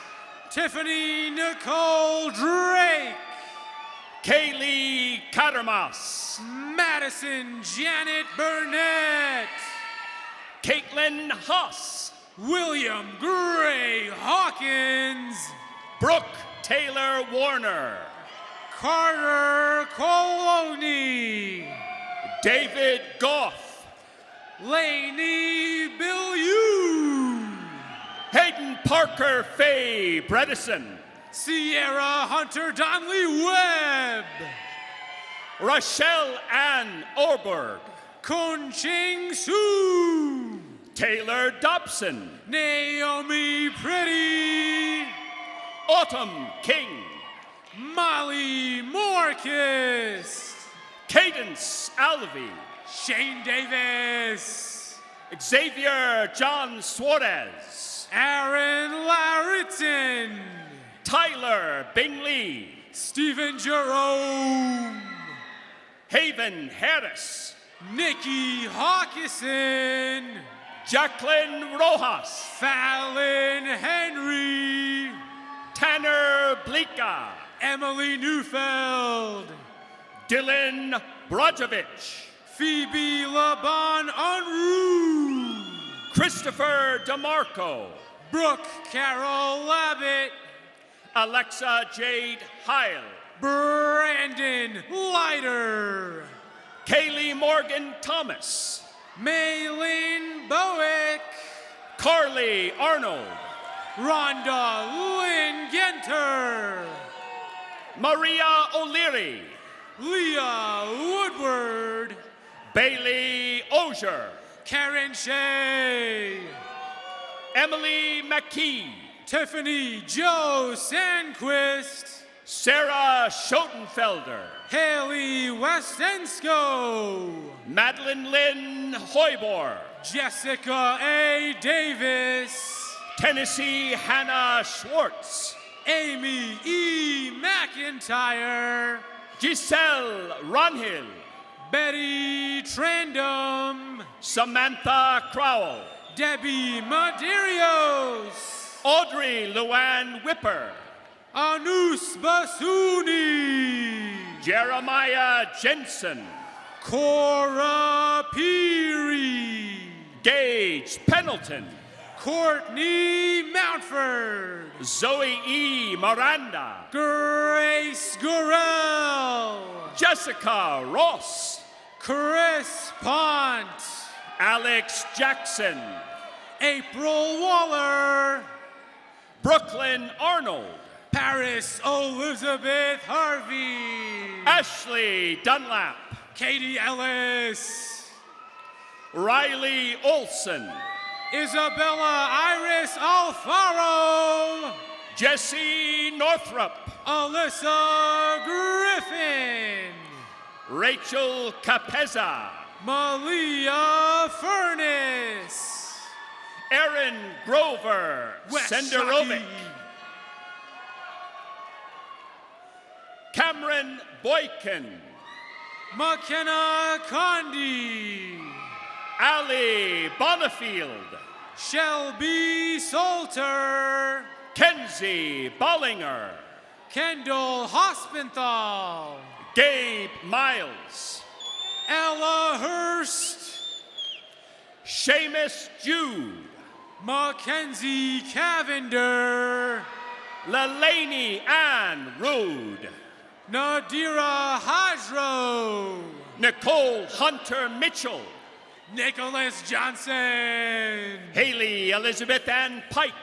[SPEAKER 15] Tiffany Nicole Drake.
[SPEAKER 17] Kaylee Kadermas.
[SPEAKER 15] Madison Janet Burnett.
[SPEAKER 17] Caitlin Huss.
[SPEAKER 15] William Gray Hawkins.
[SPEAKER 17] Brooke Taylor Warner.
[SPEAKER 15] Carter Coloni.
[SPEAKER 17] David Goff.
[SPEAKER 15] Lainey Billiou.
[SPEAKER 17] Hayden Parker Faye Bredesen.
[SPEAKER 15] Sierra Hunter Donley Webb.
[SPEAKER 17] Rochelle Ann Orberg.
[SPEAKER 15] Kun Ching Su.
[SPEAKER 17] Taylor Dobson.
[SPEAKER 15] Naomi Pretty.
[SPEAKER 17] Autumn King.
[SPEAKER 15] Molly Morcus.
[SPEAKER 17] Cadence Alvey.
[SPEAKER 15] Shane Davis.
[SPEAKER 17] Xavier John Suarez.
[SPEAKER 15] Aaron Larriton.
[SPEAKER 17] Tyler Bingley.
[SPEAKER 15] Stephen Jerome.
[SPEAKER 17] Haven Harris.
[SPEAKER 15] Nikki Hawkison.
[SPEAKER 17] Jacqueline Rojas.
[SPEAKER 15] Fallon Henry.
[SPEAKER 17] Tanner Blika.
[SPEAKER 15] Emily Neufeld.
[SPEAKER 17] Dylan Brodjevich.
[SPEAKER 15] Phoebe Laban Unruh.
[SPEAKER 17] Christopher DeMarco.
[SPEAKER 15] Brooke Carol Labbit.
[SPEAKER 17] Alexa Jade Heil.
[SPEAKER 15] Brandon Leiter.
[SPEAKER 17] Kaylee Morgan Thomas.
[SPEAKER 15] Maylin Bowick.
[SPEAKER 17] Carly Arnold.
[SPEAKER 15] Rhonda Lynn Genter.
[SPEAKER 17] Maria O'Leary.
[SPEAKER 15] Leah Woodward.
[SPEAKER 17] Bailey Osier.
[SPEAKER 15] Karen Shea.
[SPEAKER 17] Emily McKee.
[SPEAKER 15] Tiffany Joe Sandquist.
[SPEAKER 17] Sarah Schotenfelder.
[SPEAKER 15] Haley Westensko.
[SPEAKER 17] Madeline Lynn Hoybor.
[SPEAKER 15] Jessica A. Davis.
[SPEAKER 17] Tennessee Hannah Schwartz.
[SPEAKER 15] Amy E. McIntyre.
[SPEAKER 17] Giselle Ronhill.
[SPEAKER 15] Betty Trandom.
[SPEAKER 17] Samantha Crowell.
[SPEAKER 15] Debbie Maderios.
[SPEAKER 17] Audrey Luann Whipper.
[SPEAKER 15] Anus Basuni.
[SPEAKER 17] Jeremiah Jensen.
[SPEAKER 15] Cora Peary.
[SPEAKER 17] Gage Pendleton.
[SPEAKER 15] Courtney Mountford.
[SPEAKER 17] Zoe E. Miranda.
[SPEAKER 15] Grace Gorell.
[SPEAKER 17] Jessica Ross.
[SPEAKER 15] Chris Pont.
[SPEAKER 17] Alex Jackson.
[SPEAKER 15] April Waller.
[SPEAKER 17] Brooklyn Arnold.
[SPEAKER 15] Paris Elizabeth Harvey.
[SPEAKER 17] Ashley Dunlap.
[SPEAKER 15] Katie Ellis.
[SPEAKER 17] Riley Olson.
[SPEAKER 15] Isabella Iris Alfaro.
[SPEAKER 17] Jesse Northrup.
[SPEAKER 15] Alyssa Griffin.
[SPEAKER 17] Rachel Capeza.
[SPEAKER 15] Malia Furnace.
[SPEAKER 17] Aaron Grover. Senderovic. Cameron Boykin.
[SPEAKER 15] McKenna Condi.
[SPEAKER 17] Ali Bonifield.
[SPEAKER 15] Shelby Salter.
[SPEAKER 17] Kenzie Bollinger.
[SPEAKER 15] Kendall Hospenthal.
[SPEAKER 17] Gabe Miles.
[SPEAKER 15] Ella Hurst.
[SPEAKER 17] Seamus Jude.
[SPEAKER 15] Mackenzie Cavender.
[SPEAKER 17] Leilani Ann Rude.
[SPEAKER 15] Nadira Hajro.
[SPEAKER 17] Nicole Hunter Mitchell.
[SPEAKER 15] Nicholas Johnson.
[SPEAKER 17] Haley Elizabeth Ann Pike.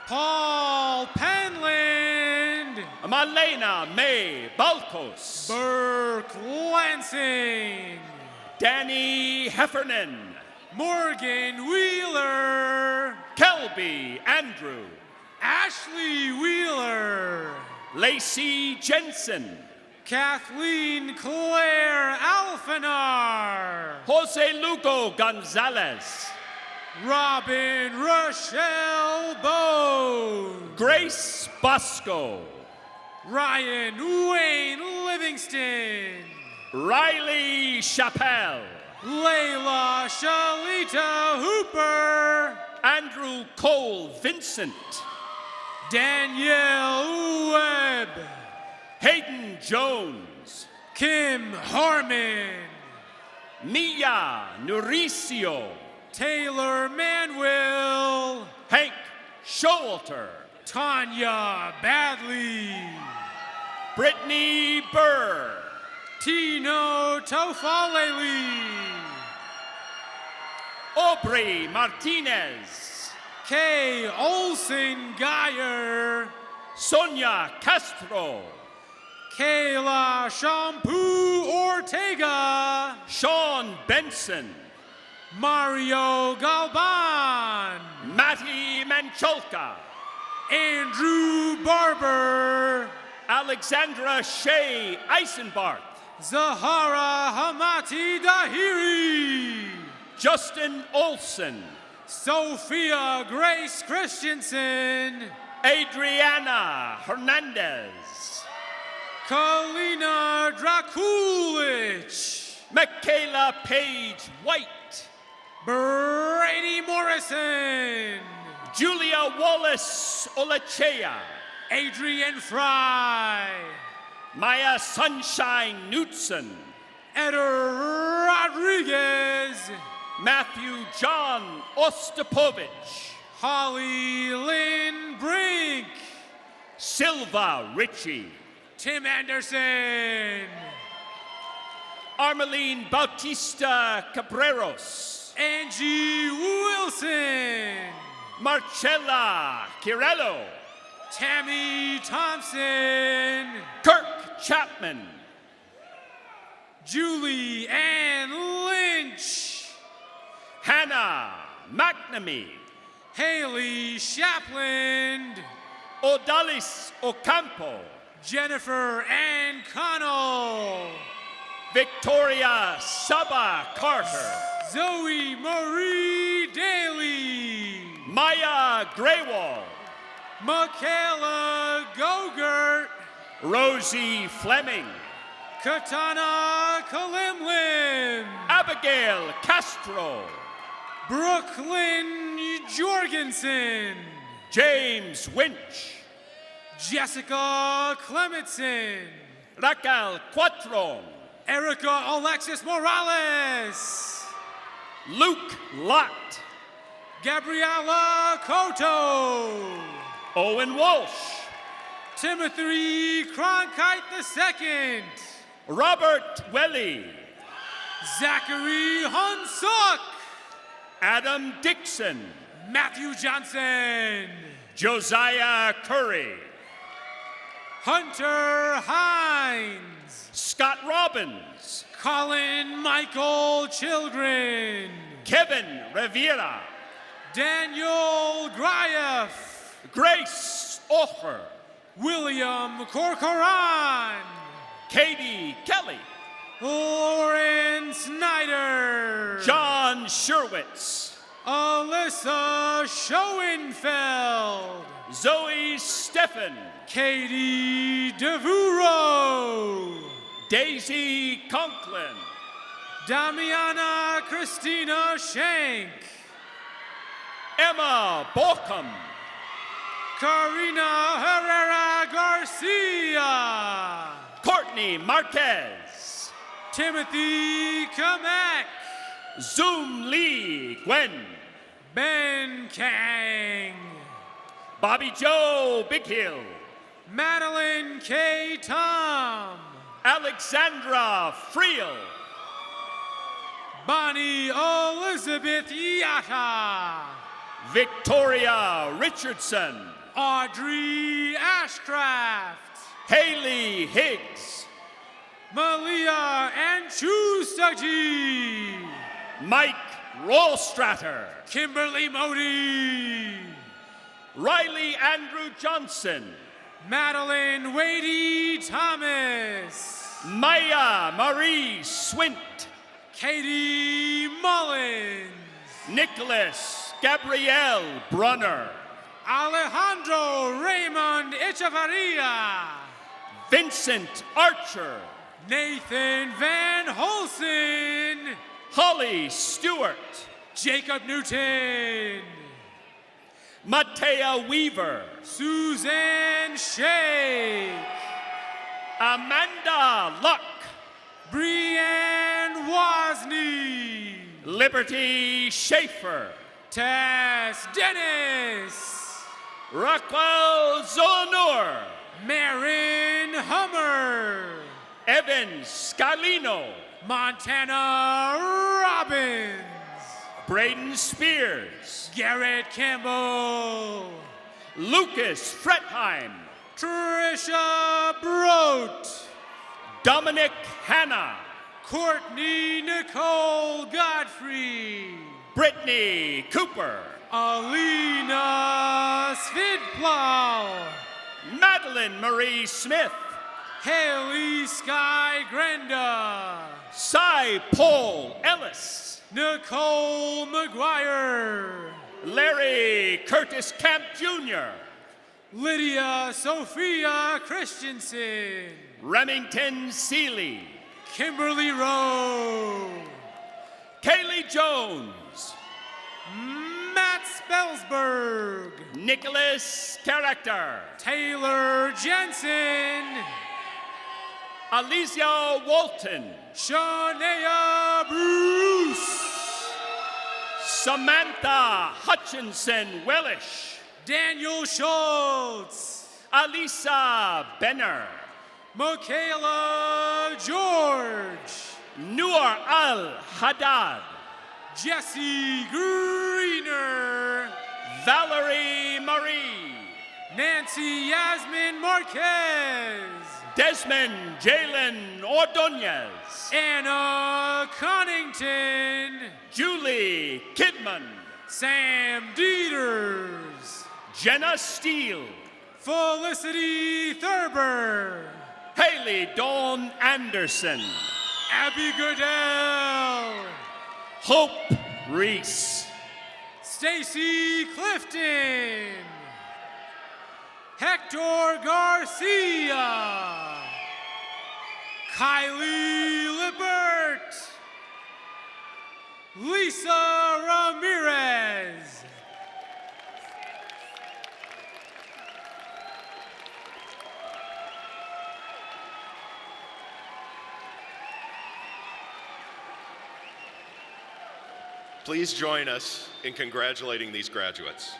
[SPEAKER 15] Paul Penland.
[SPEAKER 17] Malena May Balkos.
[SPEAKER 15] Burke Lansing.
[SPEAKER 17] Danny Heffernan.
[SPEAKER 15] Morgan Wheeler.
[SPEAKER 17] Kelby Andrew.
[SPEAKER 15] Ashley Wheeler.
[SPEAKER 17] Lacey Jensen.
[SPEAKER 15] Kathleen Claire Alfanar.
[SPEAKER 17] Jose Lugo Gonzalez.
[SPEAKER 15] Robin Rochelle Bone.
[SPEAKER 17] Grace Bosco.
[SPEAKER 15] Ryan Wayne Livingston.
[SPEAKER 17] Riley Chappelle.
[SPEAKER 15] Layla Shalita Hooper.
[SPEAKER 17] Andrew Cole Vincent.
[SPEAKER 15] Danielle Webb.
[SPEAKER 17] Hayden Jones.
[SPEAKER 15] Kim Harmon.
[SPEAKER 17] Mia Nuricio.
[SPEAKER 15] Taylor Manuel.
[SPEAKER 17] Hank Showalter.
[SPEAKER 15] Tanya Badley.
[SPEAKER 17] Brittany Burr.
[SPEAKER 15] Tino Tofaleli.
[SPEAKER 17] Aubrey Martinez.
[SPEAKER 15] Kay Olsen Geyer.
[SPEAKER 17] Sonia Castro.
[SPEAKER 15] Kayla Shampoo Ortega.
[SPEAKER 17] Sean Benson.
[SPEAKER 15] Mario Galban.
[SPEAKER 17] Matty Mancholka.
[SPEAKER 15] Andrew Barber.
[SPEAKER 17] Alexandra Shea Eisenbarth.
[SPEAKER 15] Zahara Hamati Dahiri.
[SPEAKER 17] Justin Olson.
[SPEAKER 15] Sophia Grace Christensen.
[SPEAKER 17] Adriana Hernandez.
[SPEAKER 15] Kalina Drakulich.
[SPEAKER 17] Michaela Page White.
[SPEAKER 15] Brady Morrison.
[SPEAKER 17] Julia Wallace Olachea.
[SPEAKER 15] Adrian Fry.
[SPEAKER 17] Maya Sunshine Knutson.
[SPEAKER 15] Eder Rodriguez.
[SPEAKER 17] Matthew John Ostapovich.
[SPEAKER 15] Holly Lynn Brink.
[SPEAKER 17] Silva Ritchie.
[SPEAKER 15] Tim Anderson.
[SPEAKER 17] Armeline Bautista Cabreros.
[SPEAKER 15] Angie Wilson.
[SPEAKER 17] Marcella Kirello.
[SPEAKER 15] Tammy Thompson.
[SPEAKER 17] Kirk Chapman.
[SPEAKER 15] Julie Ann Lynch.
[SPEAKER 17] Hannah McNamee.
[SPEAKER 15] Haley Shapland.
[SPEAKER 17] Odalis Ocampo.
[SPEAKER 15] Jennifer Ann Connell.
[SPEAKER 17] Victoria Saba Carter.
[SPEAKER 15] Zoe Marie Daly.
[SPEAKER 17] Maya Graywall.
[SPEAKER 15] Michaela Gogurt.
[SPEAKER 17] Rosie Fleming.
[SPEAKER 15] Katana Kalimlim.
[SPEAKER 17] Abigail Castro.
[SPEAKER 15] Brooklyn Jorgensen.
[SPEAKER 17] James Winch.
[SPEAKER 15] Jessica Clementson.
[SPEAKER 17] Raquel Cuatron.
[SPEAKER 15] Erica Alexis Morales.
[SPEAKER 17] Luke Lott.
[SPEAKER 15] Gabriela Cotto.
[SPEAKER 17] Owen Walsh.
[SPEAKER 15] Timothy Cronkite II.
[SPEAKER 17] Robert Welly.
[SPEAKER 15] Zachary Hunsuk.
[SPEAKER 17] Adam Dixon.
[SPEAKER 15] Matthew Johnson.
[SPEAKER 17] Josiah Curry.
[SPEAKER 15] Hunter Hines.
[SPEAKER 17] Scott Robbins.
[SPEAKER 15] Colin Michael Children.
[SPEAKER 17] Kevin Rivera.
[SPEAKER 15] Daniel Grieff.
[SPEAKER 17] Grace Offer.
[SPEAKER 15] William Corcoran.
[SPEAKER 17] Katie Kelly.
[SPEAKER 15] Lauren Snyder.
[SPEAKER 17] John Sherwitz.
[SPEAKER 15] Alyssa Schoenfeld.
[SPEAKER 17] Zoe Steffen.
[SPEAKER 15] Katie DeVuro.
[SPEAKER 17] Daisy Conklin.
[SPEAKER 15] Damiana Christina Shank.
[SPEAKER 17] Emma Borkham.
[SPEAKER 15] Karina Herrera Garcia.
[SPEAKER 17] Courtney Marquez.
[SPEAKER 15] Timothy Kamek.
[SPEAKER 17] Zoom Lee Gwen.
[SPEAKER 15] Ben Kang.
[SPEAKER 17] Bobby Joe Big Hill.
[SPEAKER 15] Madeline K. Tom.
[SPEAKER 17] Alexandra Friel.
[SPEAKER 15] Bonnie Elizabeth Yatta.
[SPEAKER 17] Victoria Richardson.
[SPEAKER 15] Audrey Ashcraft.
[SPEAKER 17] Haley Higgs.
[SPEAKER 15] Malia Anchustaji.
[SPEAKER 17] Mike Rollstratter.
[SPEAKER 15] Kimberly Modi.
[SPEAKER 17] Riley Andrew Johnson.
[SPEAKER 15] Madeline Wadey Thomas.
[SPEAKER 17] Maya Marie Swint.
[SPEAKER 15] Katie Mullins.
[SPEAKER 17] Nicholas Gabrielle Brunner.
[SPEAKER 15] Alejandro Raymond Echevarria.
[SPEAKER 17] Vincent Archer.
[SPEAKER 15] Nathan Van Holsen.
[SPEAKER 17] Holly Stewart.
[SPEAKER 15] Jacob Newton.
[SPEAKER 17] Matea Weaver.
[SPEAKER 15] Suzanne Shake.
[SPEAKER 17] Amanda Luck.
[SPEAKER 15] Brianne Wozni.
[SPEAKER 17] Liberty Schaefer.
[SPEAKER 15] Tess Dennis.
[SPEAKER 17] Raquel Zonor.
[SPEAKER 15] Marin Hummer.
[SPEAKER 17] Evan Scalino.
[SPEAKER 15] Montana Robbins.
[SPEAKER 17] Braden Spears.
[SPEAKER 15] Garrett Campbell.
[SPEAKER 17] Lucas Fretheim.
[SPEAKER 15] Trisha Brote.
[SPEAKER 17] Dominic Hanna.
[SPEAKER 15] Courtney Nicole Godfrey.
[SPEAKER 17] Brittany Cooper.
[SPEAKER 15] Alina Svidplow.
[SPEAKER 17] Madeline Marie Smith.
[SPEAKER 15] Haley Sky Grenda.
[SPEAKER 17] Cy Paul Ellis.
[SPEAKER 15] Nicole McGuire.
[SPEAKER 17] Larry Curtis Camp Jr.
[SPEAKER 15] Lydia Sophia Christensen.
[SPEAKER 17] Remington Seeley.
[SPEAKER 15] Kimberly Rowe.
[SPEAKER 17] Kaylee Jones.
[SPEAKER 15] Matt Spellsberg.
[SPEAKER 17] Nicholas Character.
[SPEAKER 15] Taylor Jensen.
[SPEAKER 17] Alicia Walton.
[SPEAKER 15] Shania Bruce.
[SPEAKER 17] Samantha Hutchinson Wellish.
[SPEAKER 15] Daniel Schultz.
[SPEAKER 17] Alisa Benner.
[SPEAKER 15] Michaela George.
[SPEAKER 17] Noor Al Haddad.
[SPEAKER 15] Jesse Greener.
[SPEAKER 17] Valerie Marie.
[SPEAKER 15] Nancy Yasmin Marquez.
[SPEAKER 17] Desmond Jalen Ordonez.
[SPEAKER 15] Anna Connington.
[SPEAKER 17] Julie Kidman.
[SPEAKER 15] Sam Dieters.
[SPEAKER 17] Jenna Steele.
[SPEAKER 15] Felicity Thurber.
[SPEAKER 17] Haley Dawn Anderson.
[SPEAKER 15] Abby Goodell.
[SPEAKER 17] Hope Reese.
[SPEAKER 15] Stacy Clifton. Hector Garcia. Kylie Libert. Lisa Ramirez.
[SPEAKER 1] Please join us in congratulating these graduates.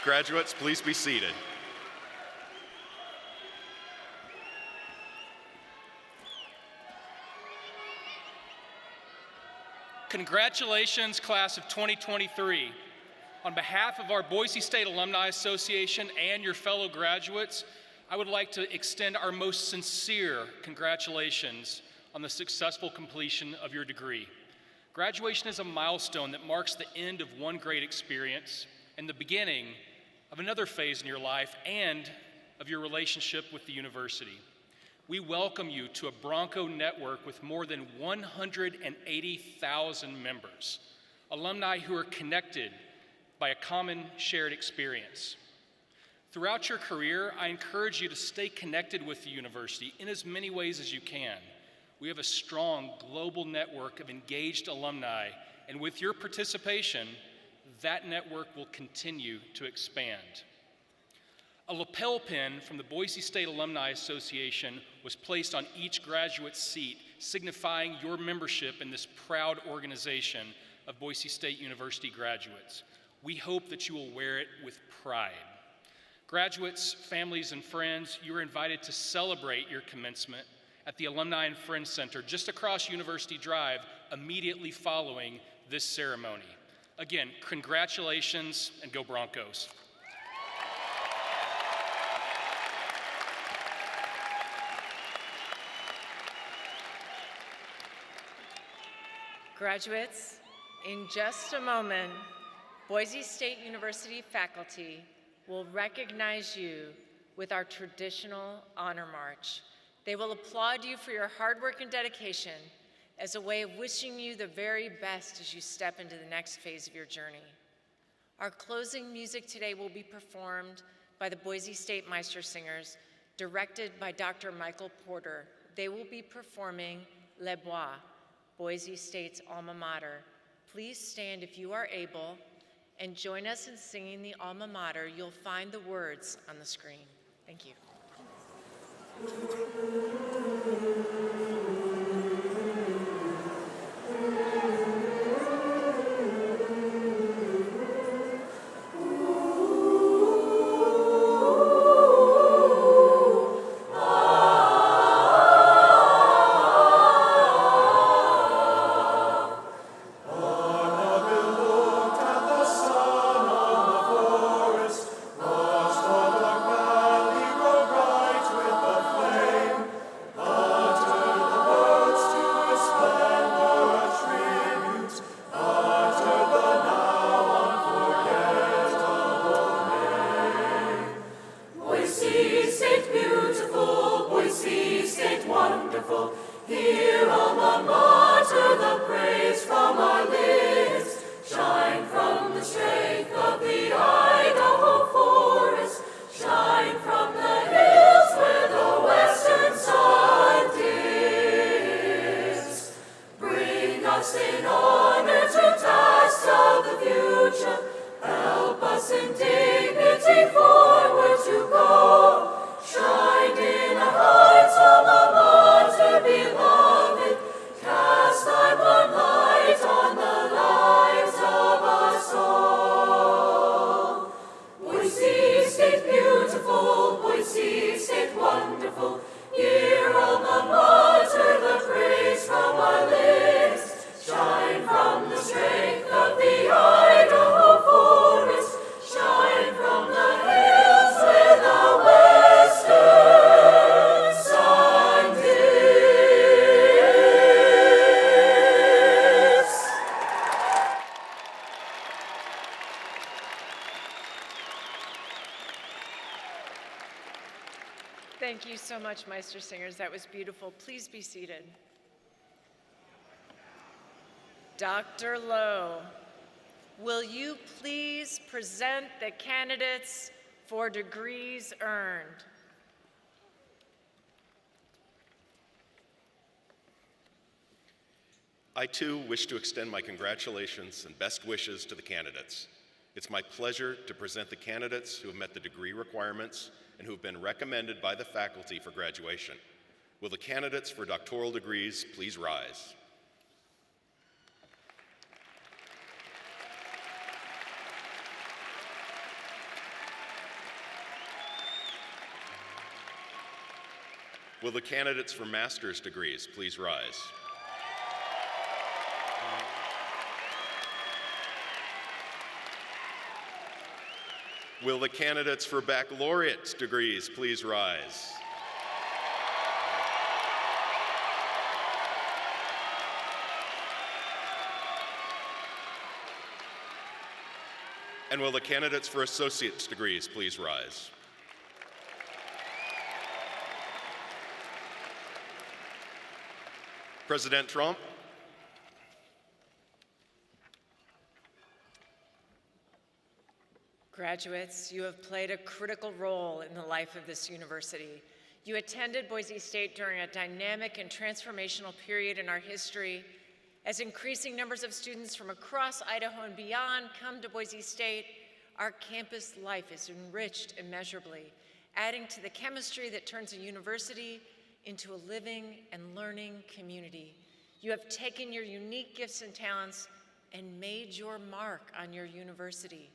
[SPEAKER 1] Graduates, please be seated.
[SPEAKER 19] Congratulations, class of 2023. On behalf of our Boise State Alumni Association and your fellow graduates, I would like to extend our most sincere congratulations on the successful completion of your degree. Graduation is a milestone that marks the end of one great experience and the beginning of another phase in your life and of your relationship with the university. We welcome you to a Bronco network with more than 180,000 members, alumni who are connected by a common shared experience. Throughout your career, I encourage you to stay connected with the university in as many ways as you can. We have a strong global network of engaged alumni, and with your participation, that network will continue to expand. A lapel pin from the Boise State Alumni Association was placed on each graduate's seat, signifying your membership in this proud organization of Boise State University graduates. We hope that you will wear it with pride. Graduates, families, and friends, you are invited to celebrate your commencement at the Alumni and Friends Center just across University Drive immediately following this ceremony. Again, congratulations and go Broncos.
[SPEAKER 4] Graduates, in just a moment, Boise State University faculty will recognize you with our traditional honor march. They will applaud you for your hard work and dedication as a way of wishing you the very best as you step into the next phase of your journey. Our closing music today will be performed by the Boise State Meistersingers, directed by Dr. Michael Porter. They will be performing Les Bois, Boise State's alma mater. Please stand if you are able and join us in singing the alma mater. You'll find the words on the screen. Thank you. Thank you so much, Meistersingers. That was beautiful. Please be seated. Dr. Lowe, will you please present the candidates for degrees earned?
[SPEAKER 1] I too wish to extend my congratulations and best wishes to the candidates. It's my pleasure to present the candidates who have met the degree requirements and who have been recommended by the faculty for graduation. Will the candidates for doctoral degrees please rise? Will the candidates for master's degrees please rise? Will the candidates for baccalaureate degrees please rise? And will the candidates for associate's degrees please rise? President Trump,
[SPEAKER 4] graduates, you have played a critical role in the life of this university. You attended Boise State during a dynamic and transformational period in our history. As increasing numbers of students from across Idaho and beyond come to Boise State, our campus life is enriched immeasurably, adding to the chemistry that turns a university into a living and learning community. You have taken your unique gifts and talents and made your mark on your university.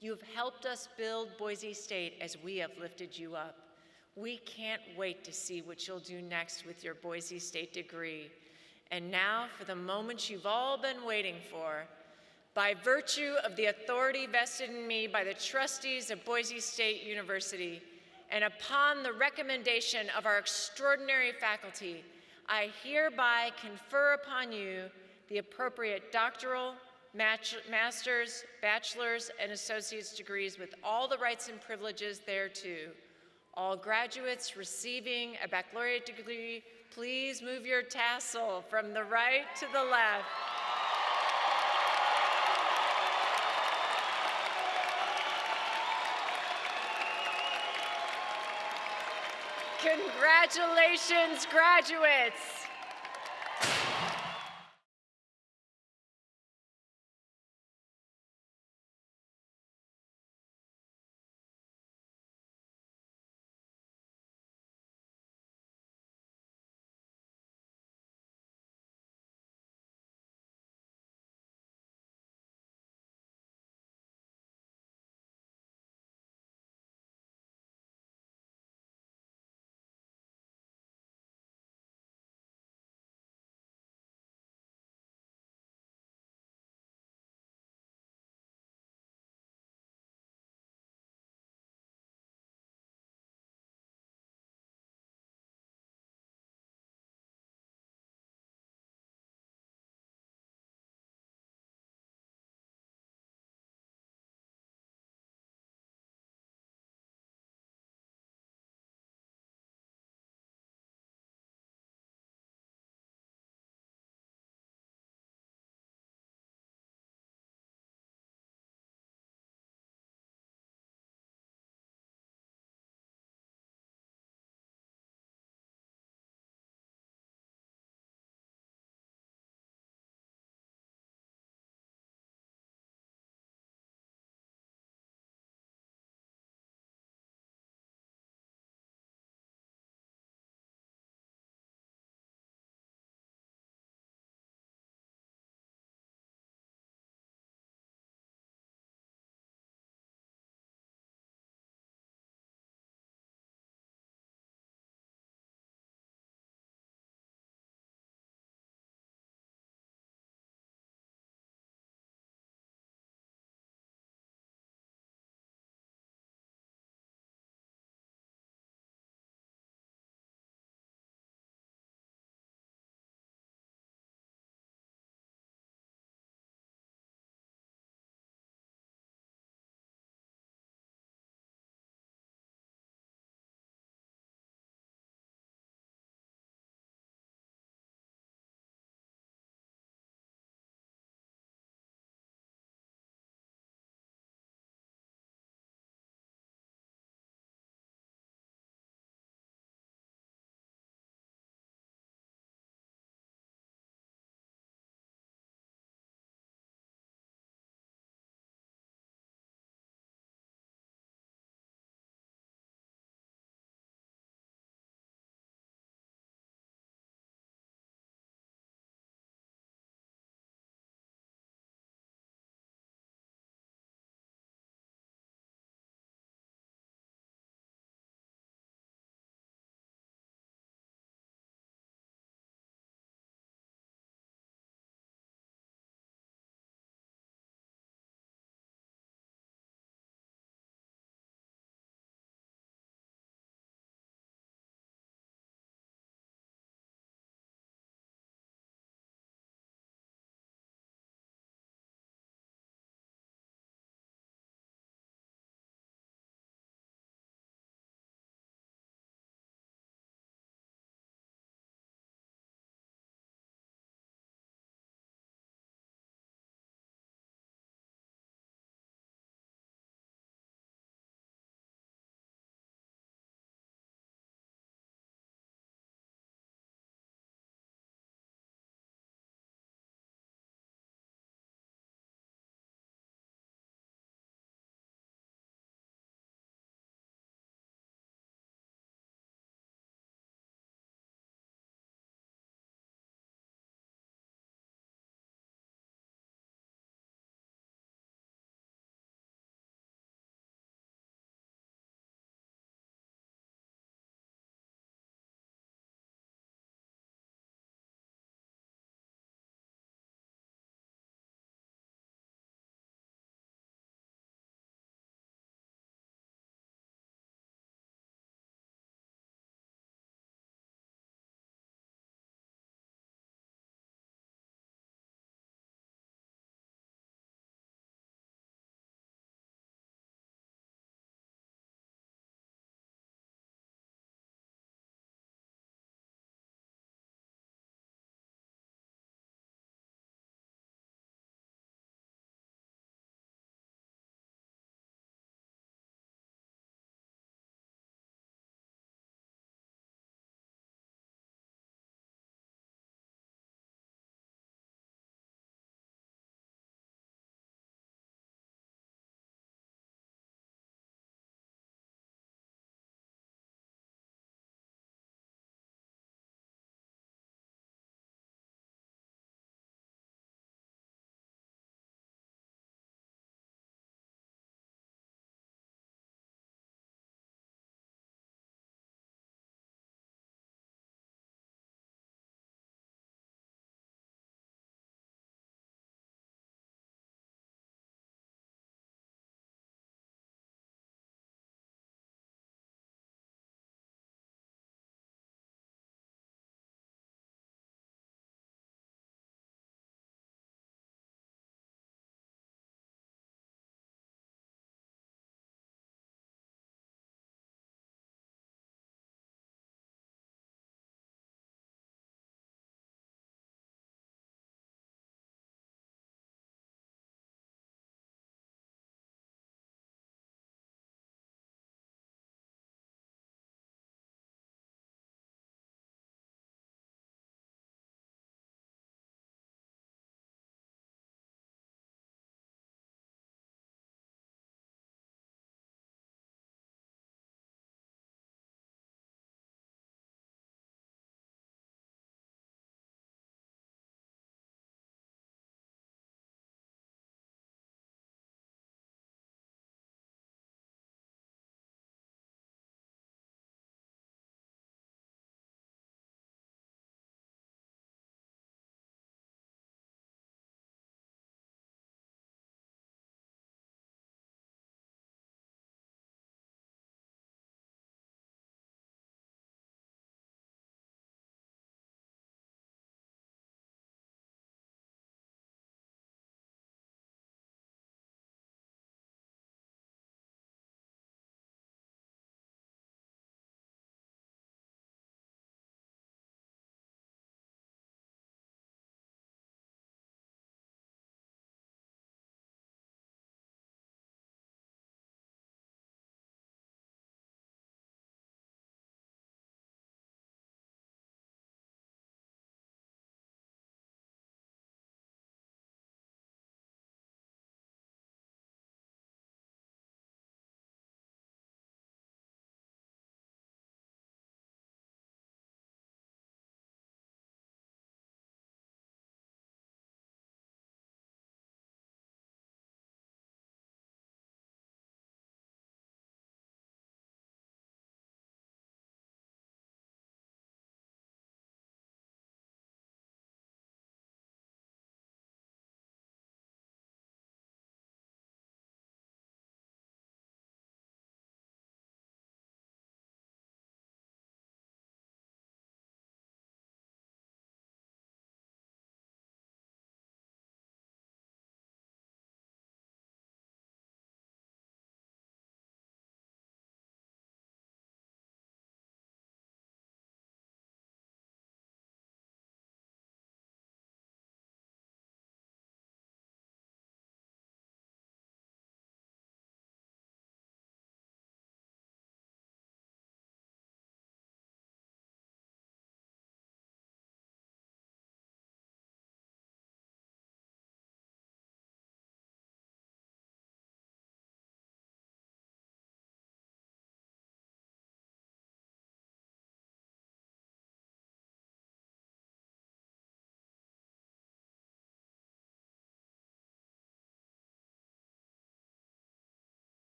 [SPEAKER 4] You have helped us build Boise State as we have lifted you up. We can't wait to see what you'll do next with your Boise State degree. And now for the moment you've all been waiting for. By virtue of the authority vested in me by the trustees of Boise State University, and upon the recommendation of our extraordinary faculty, I hereby confer upon you the appropriate doctoral, master's, bachelor's, and associate's degrees with all the rights and privileges thereto. All graduates receiving a baccalaureate degree, please move your tassel from the right to the left. Congratulations, graduates!